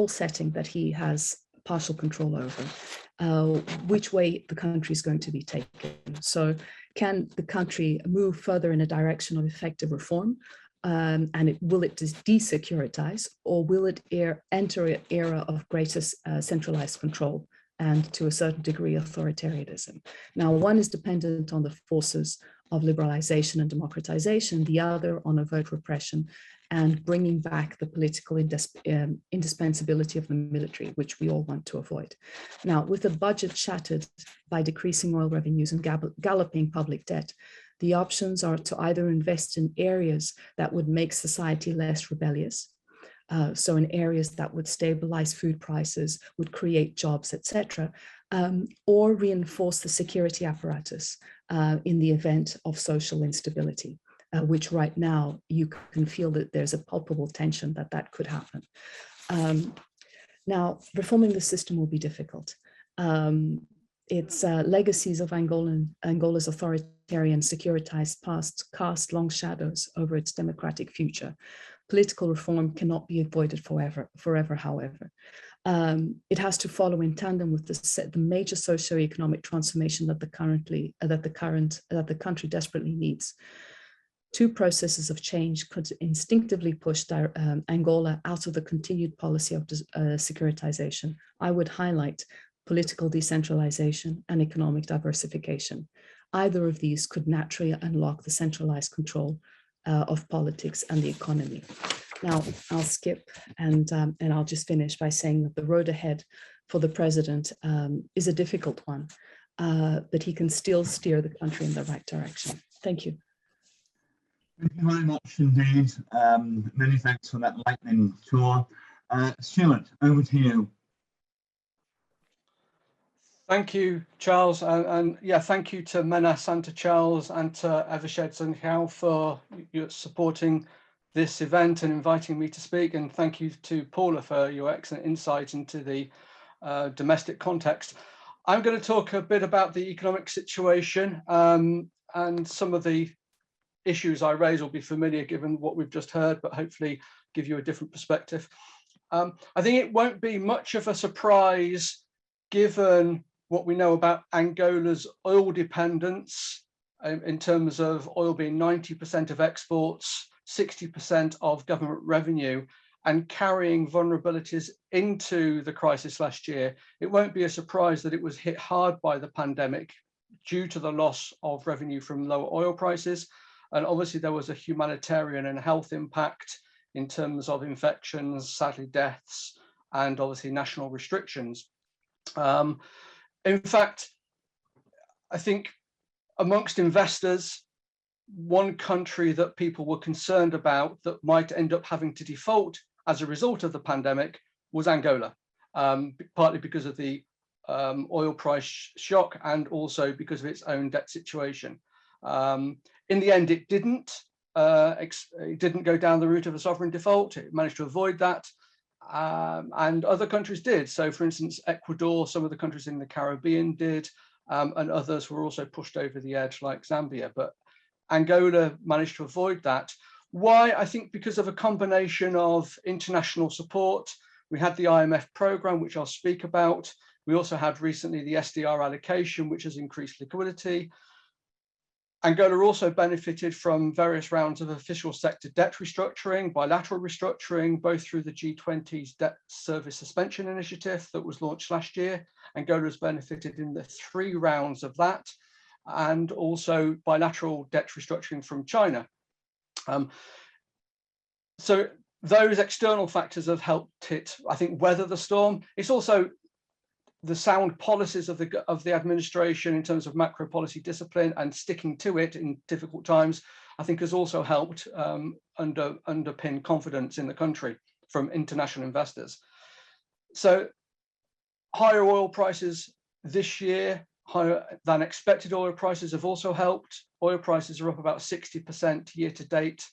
setting that he has partial control over, which way the country is going to be taken. So can the country move further in a direction of effective reform? Will it desecuritize, or will it enter an era of greater centralized control and to a certain degree authoritarianism? Now, one is dependent on the forces of liberalization and democratization, the other on overt repression and bringing back the political indispensability of the military, which we all want to avoid. Now, with the budget shattered by decreasing oil revenues and galloping public debt, the options are to either invest in areas that would make society less rebellious, so in areas that would stabilize food prices, would create jobs, etc., or reinforce the security apparatus in the event of social instability. Which right now you can feel that there's a palpable tension that could happen. Now, reforming the system will be difficult. Its legacies of Angola's authoritarian securitized past cast long shadows over its democratic future. Political reform cannot be avoided forever, however. It has to follow in tandem with the major socio-economic transformation that the country desperately needs. Two processes of change could instinctively push Angola out of the continued policy of securitization. I would highlight political decentralization and economic diversification. Either of these could naturally unlock the centralized control of politics and the economy. Now, I'll skip and I'll just finish by saying that the road ahead for the president is a difficult one, but he can still steer the country in the right direction. Thank you. Thank you very much indeed. Many thanks for that lightning tour. Stuart, over to you. Thank you, Charles, and yeah, thank you to Menas and to Charles and to Eversheds and How for your supporting this event and inviting me to speak, and thank you to Paula for your excellent insight into the domestic context. I'm going to talk a bit about the economic situation, and some of the issues I raise will be familiar given what we've just heard, but hopefully give you a different perspective. I think it won't be much of a surprise given what we know about Angola's oil dependence in terms of oil being 90% of exports, 60% of government revenue, and carrying vulnerabilities into the crisis last year. It won't be a surprise that it was hit hard by the pandemic due to the loss of revenue from lower oil prices. And obviously there was a humanitarian and health impact in terms of infections, sadly deaths, and obviously national restrictions. In fact, I think amongst investors, one country that people were concerned about that might end up having to default as a result of the pandemic was Angola, partly because of the oil price shock and also because of its own debt situation. In the end, it didn't go down the route of a sovereign default. It managed to avoid that. And other countries did. So for instance, Ecuador, some of the countries in the Caribbean did, and others were also pushed over the edge like Zambia, but Angola managed to avoid that. Why? I think because of a combination of international support. We had the IMF program, which I'll speak about. We also had recently the SDR allocation, which has increased liquidity. Angola also benefited from various rounds of official sector debt restructuring, bilateral restructuring, both through the G20's debt service suspension initiative that was launched last year. Angola has benefited in the 3 rounds of that, and also bilateral debt restructuring from China. So those external factors have helped it, I think, weather the storm. It's also the sound policies of the administration in terms of macro policy discipline and sticking to it in difficult times, I think has also helped underpin confidence in the country from international investors. So higher oil prices this year, higher than expected oil prices have also helped. Oil prices are up about 60% year to date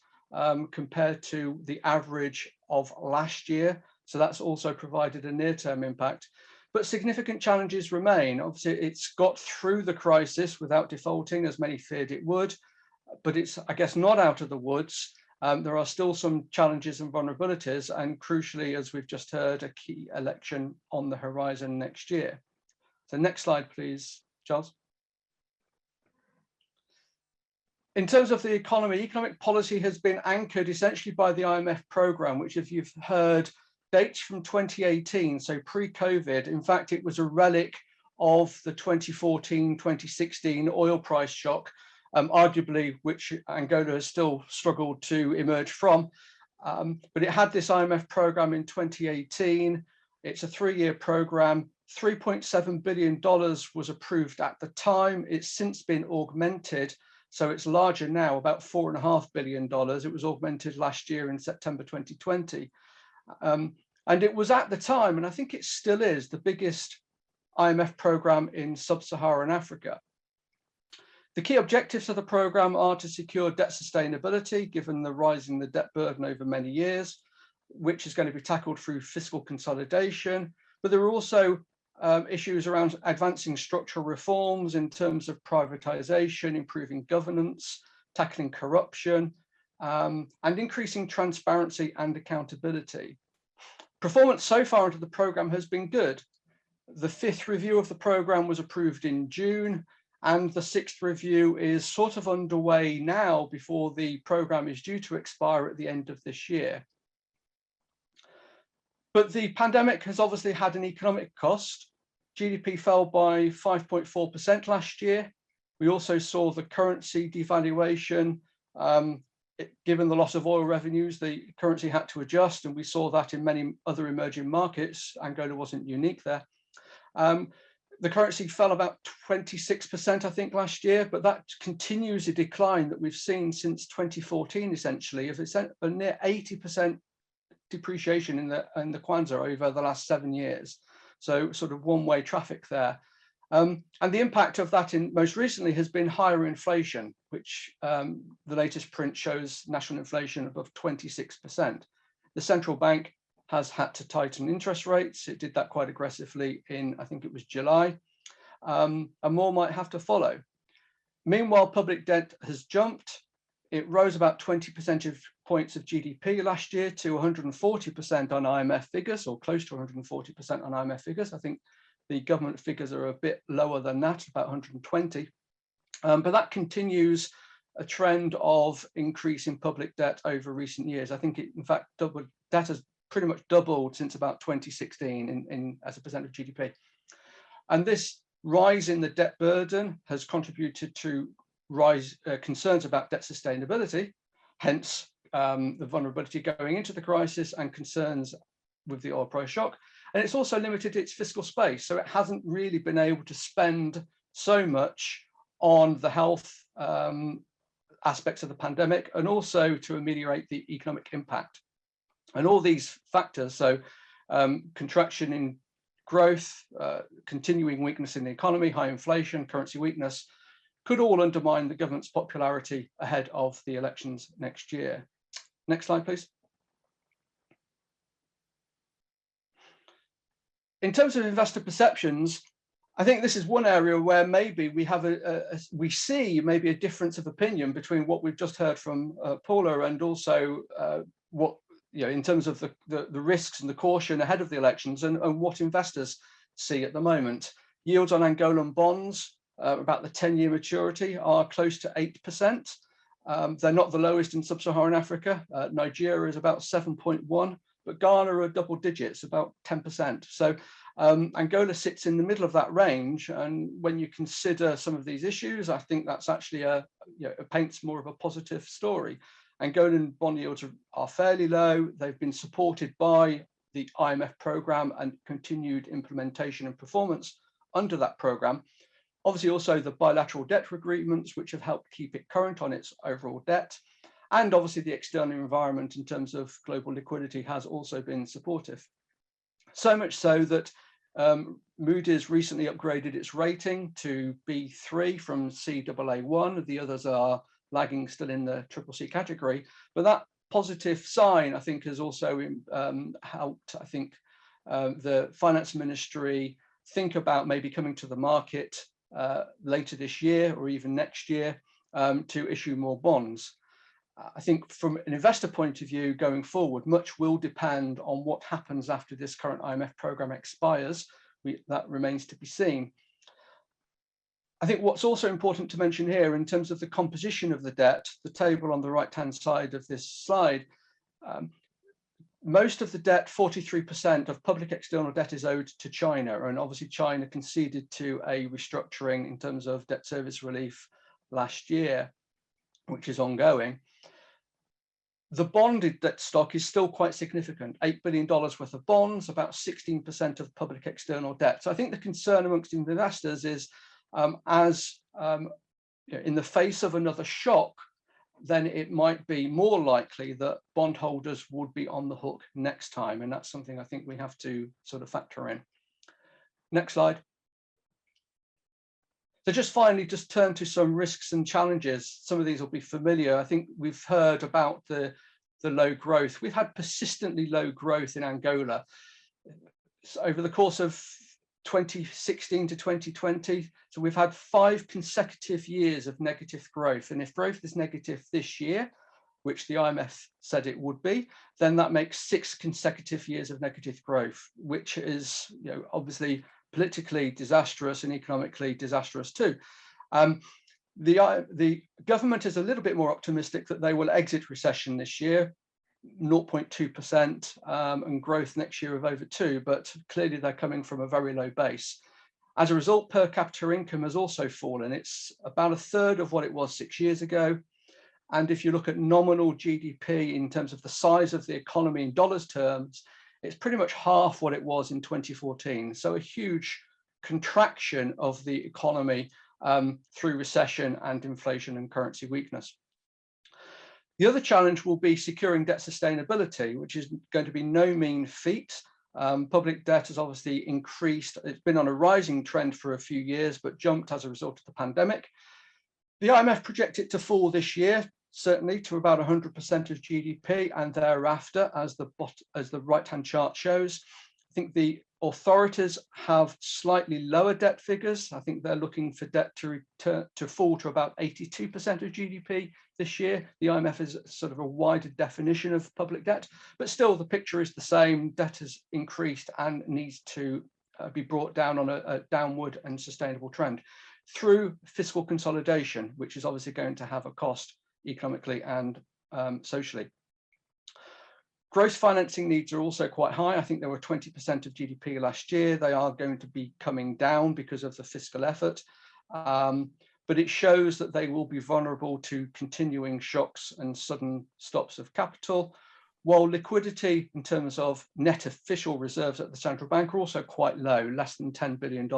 compared to the average of last year. So that's also provided a near-term impact. But significant challenges remain. Obviously, it's got through the crisis without defaulting, as many feared it would, but it's, I guess, not out of the woods. There are still some challenges and vulnerabilities, and crucially, as we've just heard, a key election on the horizon next year. So next slide, please, Charles. In terms of the economy, economic policy has been anchored essentially by the IMF program, which, if you've heard, dates from 2018, so pre-COVID. In fact, it was a relic of the 2014-2016 oil price shock, arguably which Angola has still struggled to emerge from. But it had this IMF program in 2018. It's a 3-year program. $3.7 billion was approved at the time. It's since been augmented. So it's larger now, about $4.5 billion. It was augmented last year in September 2020. And it was at the time, and I think it still is, the biggest IMF program in Sub-Saharan Africa. The key objectives of the program are to secure debt sustainability, given the rise in the debt burden over many years, which is going to be tackled through fiscal consolidation. But there are also issues around advancing structural reforms in terms of privatization, improving governance, tackling corruption, and increasing transparency and accountability. Performance so far into the program has been good. The 5th review of the program was approved in June, and the 6th review is sort of underway now before the program is due to expire at the end of this year. But the pandemic has obviously had an economic cost. GDP fell by 5.4% last year. We also saw the currency devaluation. Given the loss of oil revenues, the currency had to adjust, and we saw that in many other emerging markets. Angola wasn't unique there. The currency fell about 26%, I think, last year, but that continues a decline that we've seen since 2014, essentially, of a near 80% depreciation in the kwanza over the last 7 years. So sort of one-way traffic there. And the impact of that most recently has been higher inflation, which the latest print shows national inflation above 26%. The central bank has had to tighten interest rates. It did that quite aggressively in, I think it was July, and more might have to follow. Meanwhile, public debt has jumped. It rose about 20 percentage points of GDP last year to 140% on IMF figures, or close to 140% on IMF figures. I think the government figures are a bit lower than that, about 120. But that continues a trend of increase in public debt over recent years. I think it, in fact, debt has pretty much doubled since about 2016 as a percent of GDP. And this rise in the debt burden has contributed to concerns about debt sustainability, hence the vulnerability going into the crisis and concerns with the oil price shock. And it's also limited its fiscal space. So it hasn't really been able to spend so much on the health aspects of the pandemic, and also to ameliorate the economic impact. And all these factors, so contraction in growth, continuing weakness in the economy, high inflation, currency weakness, could all undermine the government's popularity ahead of the elections next year. Next slide, please. In terms of investor perceptions, I think this is one area where maybe we have we see maybe a difference of opinion between what we've just heard from Paula, and also what, in terms of the risks and the caution ahead of the elections, and what investors see at the moment. Yields on Angolan bonds, about the 10-year maturity, are close to 8%. They're not the lowest in Sub-Saharan Africa. Nigeria is about 7.1, but Ghana are double digits, about 10%. So Angola sits in the middle of that range. And when you consider some of these issues, I think that's actually it paints more of a positive story. Angolan bond yields are fairly low. They've been supported by the IMF program and continued implementation and performance under that program. Obviously, also the bilateral debt agreements, which have helped keep it current on its overall debt. And obviously the external environment in terms of global liquidity has also been supportive. So much so that Moody's recently upgraded its rating to B3 from Caa1. The others are lagging still in the CCC category, but that positive sign, I think, has also helped, I think, the finance ministry think about maybe coming to the market later this year or even next year to issue more bonds. I think from an investor point of view going forward, much will depend on what happens after this current IMF program expires. That remains to be seen. I think what's also important to mention here in terms of the composition of the debt, the table on the right-hand side of this slide, most of the debt, 43% of public external debt, is owed to China. And obviously China conceded to a restructuring in terms of debt service relief last year, which is ongoing. The bonded debt stock is still quite significant, $8 billion worth of bonds, about 16% of public external debt. So I think the concern amongst investors is in the face of another shock, then it might be more likely that bondholders would be on the hook next time. And that's something I think we have to sort of factor in. Next slide. So just finally, just turn to some risks and challenges. Some of these will be familiar. I think we've heard about the low growth. We've had persistently low growth in Angola. So over the course of 2016 to 2020, so we've had 5 consecutive years of negative growth. And if growth is negative this year, which the IMF said it would be, then that makes 6 consecutive years of negative growth, which is, obviously politically disastrous and economically disastrous too. The government is a little bit more optimistic that they will exit recession this year, 0.2%, and growth next year of over 2%, but clearly they're coming from a very low base. As a result, per capita income has also fallen. It's about a third of what it was 6 years ago. And if you look at nominal GDP in terms of the size of the economy in dollars terms, it's pretty much half what it was in 2014. So a huge contraction of the economy through recession and inflation and currency weakness. The other challenge will be securing debt sustainability, which is going to be no mean feat. Public debt has obviously increased. It's been on a rising trend for a few years, but jumped as a result of the pandemic. The IMF projects it to fall this year, certainly to about 100% of GDP and thereafter, as the right-hand chart shows. I think the authorities have slightly lower debt figures. I think they're looking for debt to fall to about 82% of GDP this year. The IMF is sort of a wider definition of public debt, but still the picture is the same. Debt has increased and needs to be brought down on a downward and sustainable trend through fiscal consolidation, which is obviously going to have a cost economically and socially. Gross financing needs are also quite high. I think they were 20% of GDP last year. They are going to be coming down because of the fiscal effort, but it shows that they will be vulnerable to continuing shocks and sudden stops of capital, while liquidity in terms of net official reserves at the central bank are also quite low, less than $10 billion.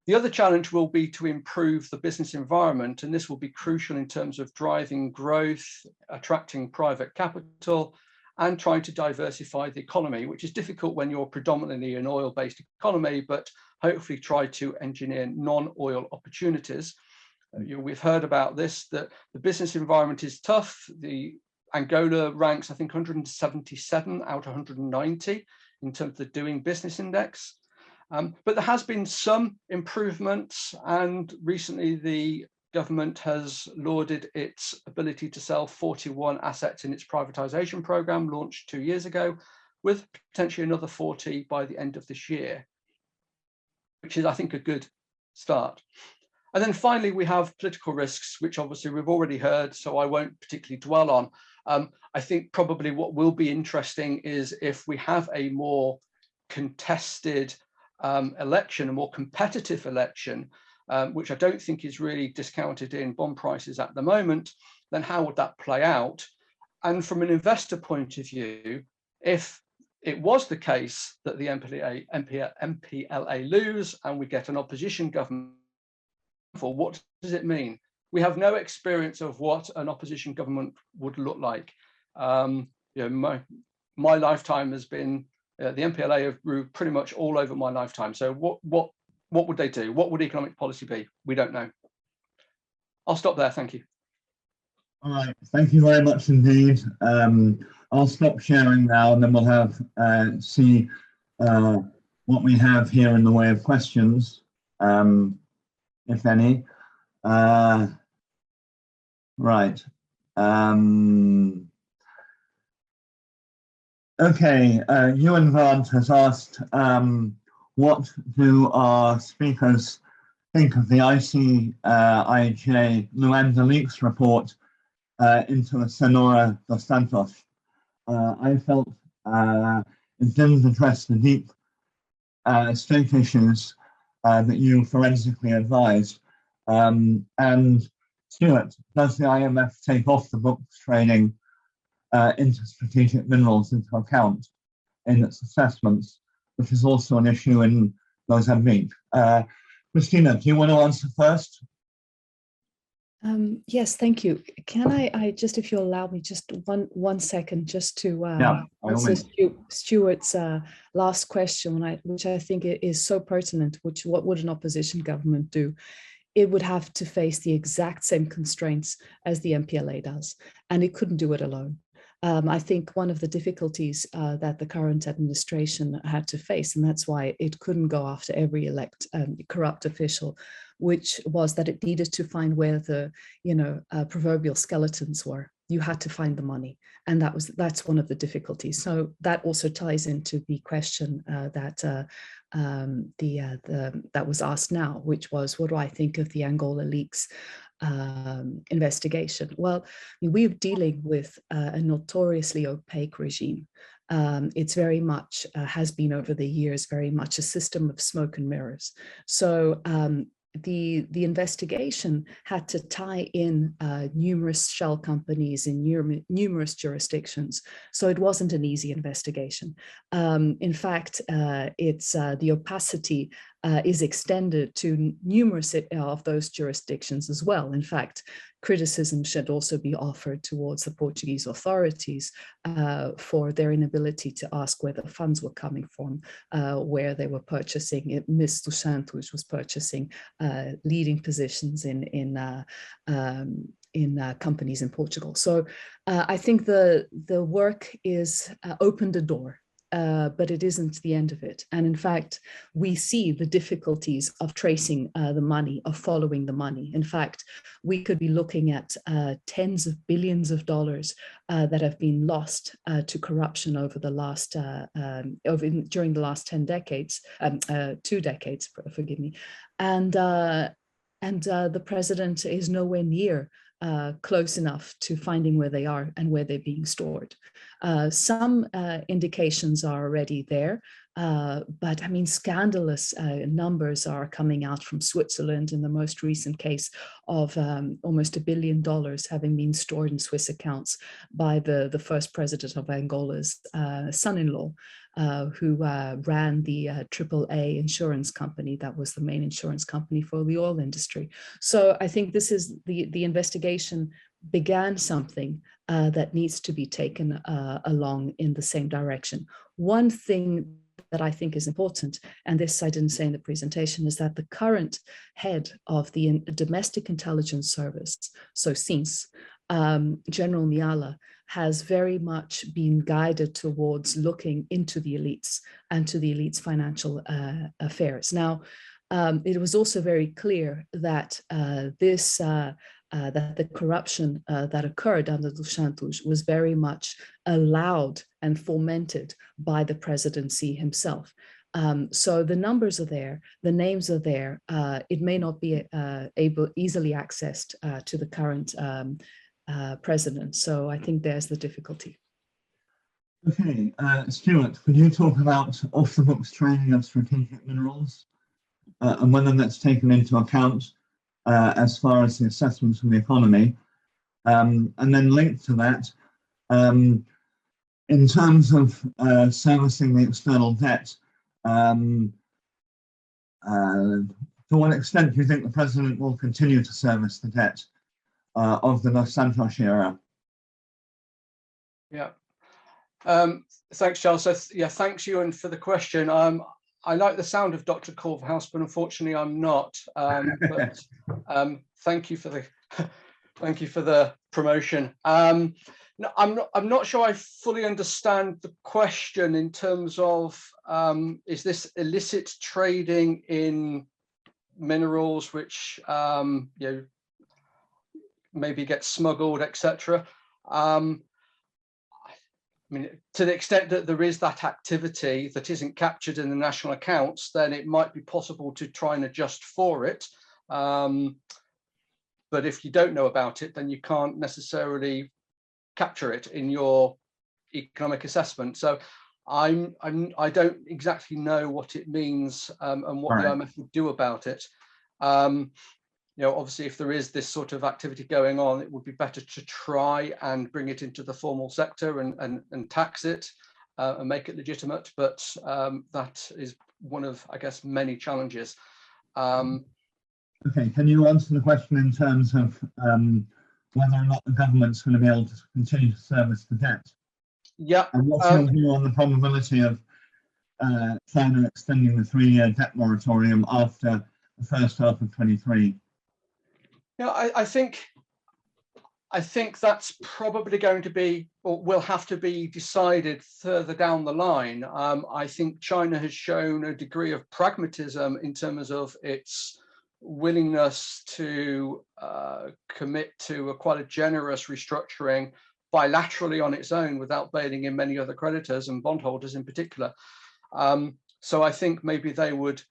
The other challenge will be to improve the business environment, and this will be crucial in terms of driving growth, attracting private capital, and trying to diversify the economy, which is difficult when you're predominantly an oil-based economy, but hopefully try to engineer non-oil opportunities. We've heard about this, that the business environment is tough. The Angola ranks, I think, 177 out of 190 in terms of the Doing Business Index. But there has been some improvements, and recently the government has lauded its ability to sell 41 assets in its privatization program launched 2 years ago, with potentially another 40 by the end of this year, which is, I think, a good start. And then finally, we have political risks, which obviously we've already heard, so I won't particularly dwell on. I think probably what will be interesting is if we have a more contested election, a more competitive election, which I don't think is really discounted in bond prices at the moment, then how would that play out? And from an investor point of view, if it was the case that the MPLA lose and we get an opposition government, what does it mean? We have no experience of what an opposition government would look like. My lifetime has been the MPLA have ruled pretty much all over my lifetime. So what would they do? What would economic policy be? We don't know. I'll stop there. Thank you. All right. Thank you very much indeed. I'll stop sharing now, and then we'll have see what we have here in the way of questions, if any. Right. Okay, Ewan Grant has asked, what do our speakers think of the ICIJ Luanda Leaks report into Senhora dos Santos? I felt it didn't address the deep state issues that you forensically advised. And Stuart, does the IMF take off the books trading into strategic minerals into account in its assessments, which is also an issue in Mozambique? Cristina, do you want to answer first? Yes, thank you. Can I just, if you allow me, just one second, just to answer Stuart's last question, which I think is so pertinent, which what would an opposition government do? It would have to face the exact same constraints as the MPLA does, and it couldn't do it alone. I think one of the difficulties that the current administration had to face, and that's why it couldn't go after every corrupt official, which was that it needed to find where the proverbial skeletons were. You had to find the money, and that's one of the difficulties. So that also ties into the question that was asked now, which was, what do I think of the Angola leaks investigation? Well, we're dealing with a notoriously opaque regime. It's very much, has been over the years, very much a system of smoke and mirrors. So the investigation had to tie in numerous shell companies in numerous jurisdictions. So it wasn't an easy investigation. In fact, the opacity is extended to numerous of those jurisdictions as well. In fact, criticism should also be offered towards the Portuguese authorities for their inability to ask where the funds were coming from, where they were purchasing. Ms. dos Santos was purchasing leading positions in companies in Portugal. So I think the work is opened a door. But it isn't the end of it. And in fact, we see the difficulties of tracing the money, of following the money. In fact, we could be looking at tens of billions of dollars that have been lost to corruption over the last, during the last 10 decades, 2 decades, forgive me. And the president is nowhere near close enough to finding where they are and where they're being stored. Some indications are already there, but I mean, scandalous numbers are coming out from Switzerland in the most recent case of almost $1 billion having been stored in Swiss accounts by the first president of Angola's son-in-law, who ran the AAA insurance company that was the main insurance company for the oil industry. So I think this is the investigation began something that needs to be taken along in the same direction. One thing that I think is important, and this I didn't say in the presentation, is that the current head of the Domestic Intelligence Service, so SINS, General Miala, has very much been guided towards looking into the elites and to the elites' financial affairs. Now, it was also very clear that that the corruption that occurred under dos Santos was very much allowed and fomented by the presidency himself. So the numbers are there, the names are there. It may not be easily accessed to the current president. So I think there's the difficulty. Okay, Stuart, could you talk about off-the-books trading of strategic minerals and whether that's taken into account as far as the assessments of the economy? And then linked to that, in terms of servicing the external debt, to what extent do you think the president will continue to service the debt of the Dos Santos era? Yeah. Thanks, Charles. So yeah, thanks, Ewan, for the question. I like the sound of Dr. Culverhouse, but unfortunately, I'm not. But thank you for the promotion. No, I'm not sure I fully understand the question in terms of is this illicit trading in minerals which you know, maybe get smuggled, etc. I mean, to the extent that there is that activity that isn't captured in the national accounts, then it might be possible to try and adjust for it. But if you don't know about it, then you can't necessarily capture it in your economic assessment. So I don't exactly know what it means and what the IMF would do about it. You know, obviously, if there is this sort of activity going on, it would be better to try and bring it into the formal sector and tax it and make it legitimate. But that is one of, I guess, many challenges. Okay, can you answer the question in terms of whether or not the government's going to be able to continue to service the debt? Yeah. And what's your view on the probability of China extending the 3-year debt moratorium after the first half of 23? Yeah, I think that's probably going to be, or will have to be decided further down the line. I think China has shown a degree of pragmatism in terms of its willingness to commit to quite a generous restructuring bilaterally on its own without bailing in many other creditors and bondholders in particular. So I think maybe they would,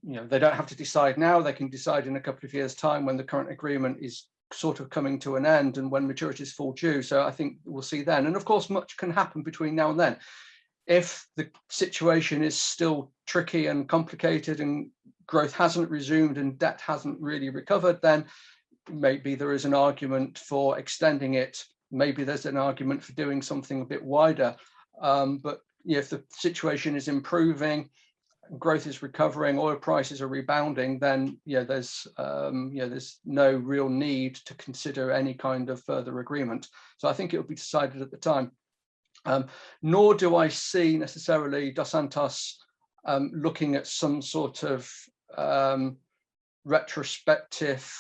you know, they don't have to decide now. They can decide in a couple of years' time when the current agreement is sort of coming to an end and when maturities fall due. So I think we'll see then. And of course, much can happen between now and then. If the situation is still tricky and complicated and growth hasn't resumed and debt hasn't really recovered, then maybe there is an argument for extending it. Maybe there's an argument for doing something a bit wider. But if the situation is improving, growth is recovering, oil prices are rebounding, then there's no real need to consider any kind of further agreement. So I think it will be decided at the time. Nor do I see necessarily Dos Santos looking at some sort of retrospective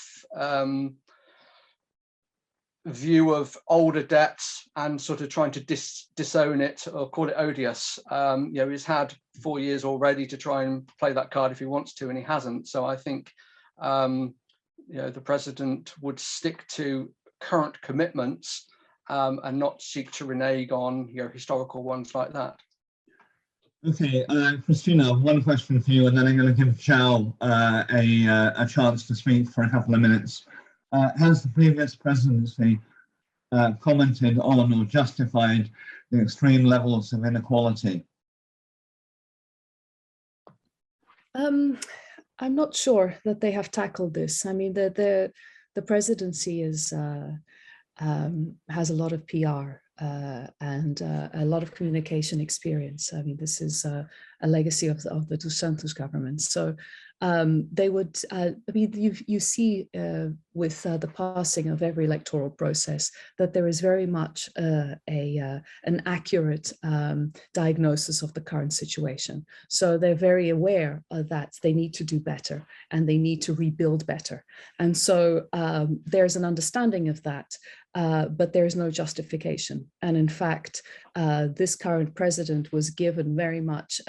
view of older debts and sort of trying to disown it or call it odious. He's had 4 years already to try and play that card if he wants to, and he hasn't. So I think the president would stick to current commitments and not seek to renege on historical ones like that. Okay, Cristina, one question for you, and then I'm going to give Chow a chance to speak for a couple of minutes. Has the previous presidency commented on or justified the extreme levels of inequality? I'm not sure that they have tackled this. I mean, the presidency is has a lot of PR and a lot of communication experience. I mean, this is a legacy of the Dos Santos government. So they would, I mean, you see with the passing of every electoral process that there is very much an accurate diagnosis of the current situation. So they're very aware that they need to do better and they need to rebuild better. And so there's an understanding of that. But there is no justification. And in fact, this current president was given very much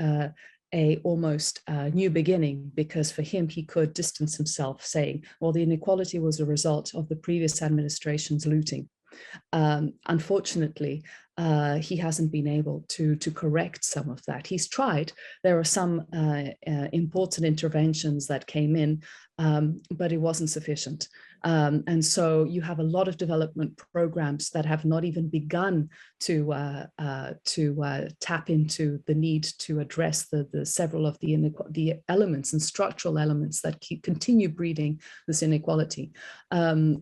a almost new beginning, because for him, he could distance himself saying, well, the inequality was a result of the previous administration's looting. Unfortunately, he hasn't been able to correct some of that. He's tried. There are some important interventions that came in, but it wasn't sufficient. And so you have a lot of development programs that have not even begun to tap into the need to address the several of the elements and structural elements that continue breeding this inequality.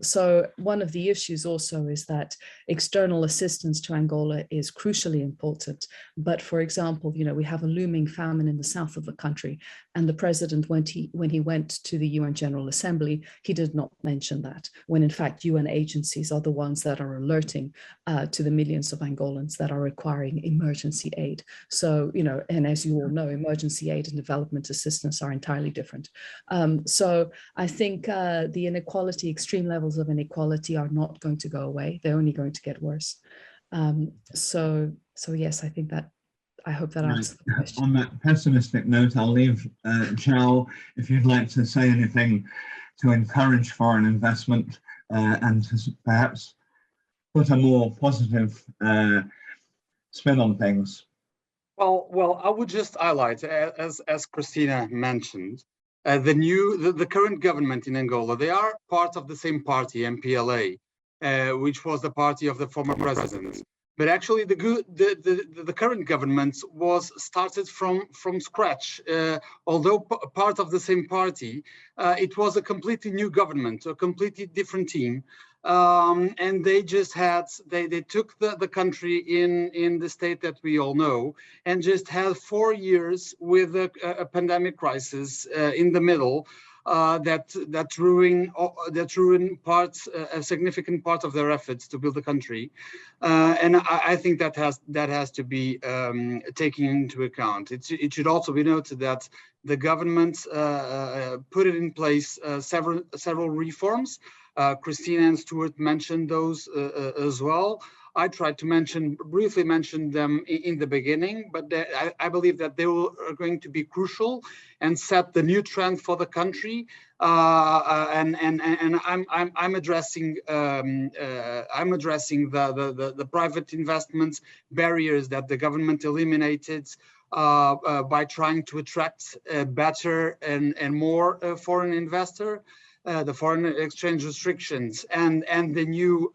So one of the issues also is that external assistance to Angola is crucially important. But for example, we have a looming famine in the south of the country, and the president, when he went to the UN General Assembly, he did not mention that, when in fact UN agencies are the ones that are alerting to the millions of Angolans that are requiring emergency aid. So, and as you all know, emergency aid and development assistance are entirely different. So I think the inequality, extreme levels of inequality are not going to go away. They're only going to get worse. So yes, I think that, I hope that answers the question. On that pessimistic note, I'll leave Chow, if you'd like to say anything to encourage foreign investment and to perhaps put a more positive spin on things. Well, I would just highlight, as Cristina mentioned, the current government in Angola, they are part of the same party, MPLA, which was the party of the former president. But actually, the current government was started from scratch. Although part of the same party, it was a completely new government, a completely different team, and they just they took the country in the state that we all know, and just had 4 years with a pandemic crisis in the middle. That ruin a significant part of their efforts to build the country, and I think that has to be taken into account. It should also be noted that the government put it in place several reforms. Cristina and Stuart mentioned those as well. I tried to briefly mention them in the beginning, but I believe that they are going to be crucial and set the new trend for the country. And I'm addressing the private investment barriers that the government eliminated by trying to attract better and more foreign investor, the foreign exchange restrictions, and the new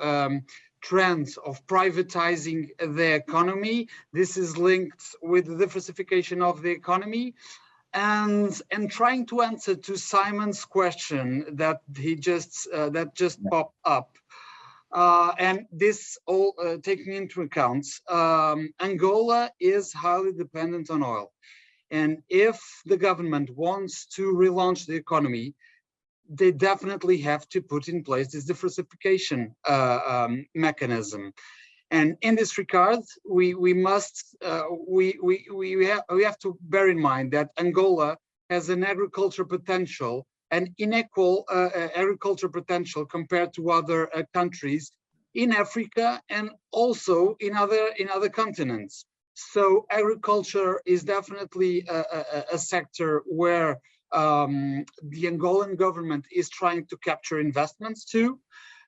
trends of privatizing the economy. This is linked with the diversification of the economy. And trying to answer to Simon's question that just popped up, and this all taking into account, Angola is highly dependent on oil, and if the government wants to relaunch the economy, they definitely have to put in place this diversification mechanism. And in this regard, we have to bear in mind that Angola has an agriculture potential, an unequal agriculture potential compared to other countries in Africa and also in other continents. So agriculture is definitely a sector where the Angolan government is trying to capture investments too,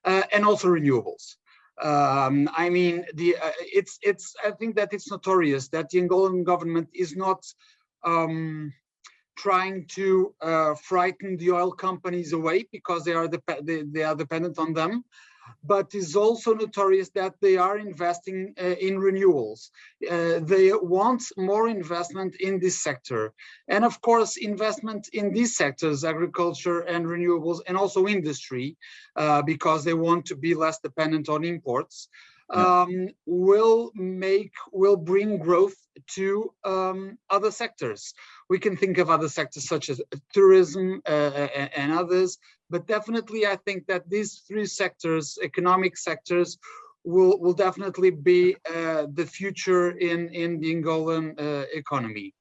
and also renewables. I mean, I think that it's notorious that the Angolan government is not trying to frighten the oil companies away because they are dependent on them, but is also notorious that they are investing in renewals. They want more investment in this sector. And of course, investment in these sectors, agriculture and renewables, and also industry, because they want to be less dependent on imports, will bring growth to other sectors. We can think of other sectors such as tourism and others, but definitely I think that these three sectors, economic sectors, will definitely be the future in the Angolan economy.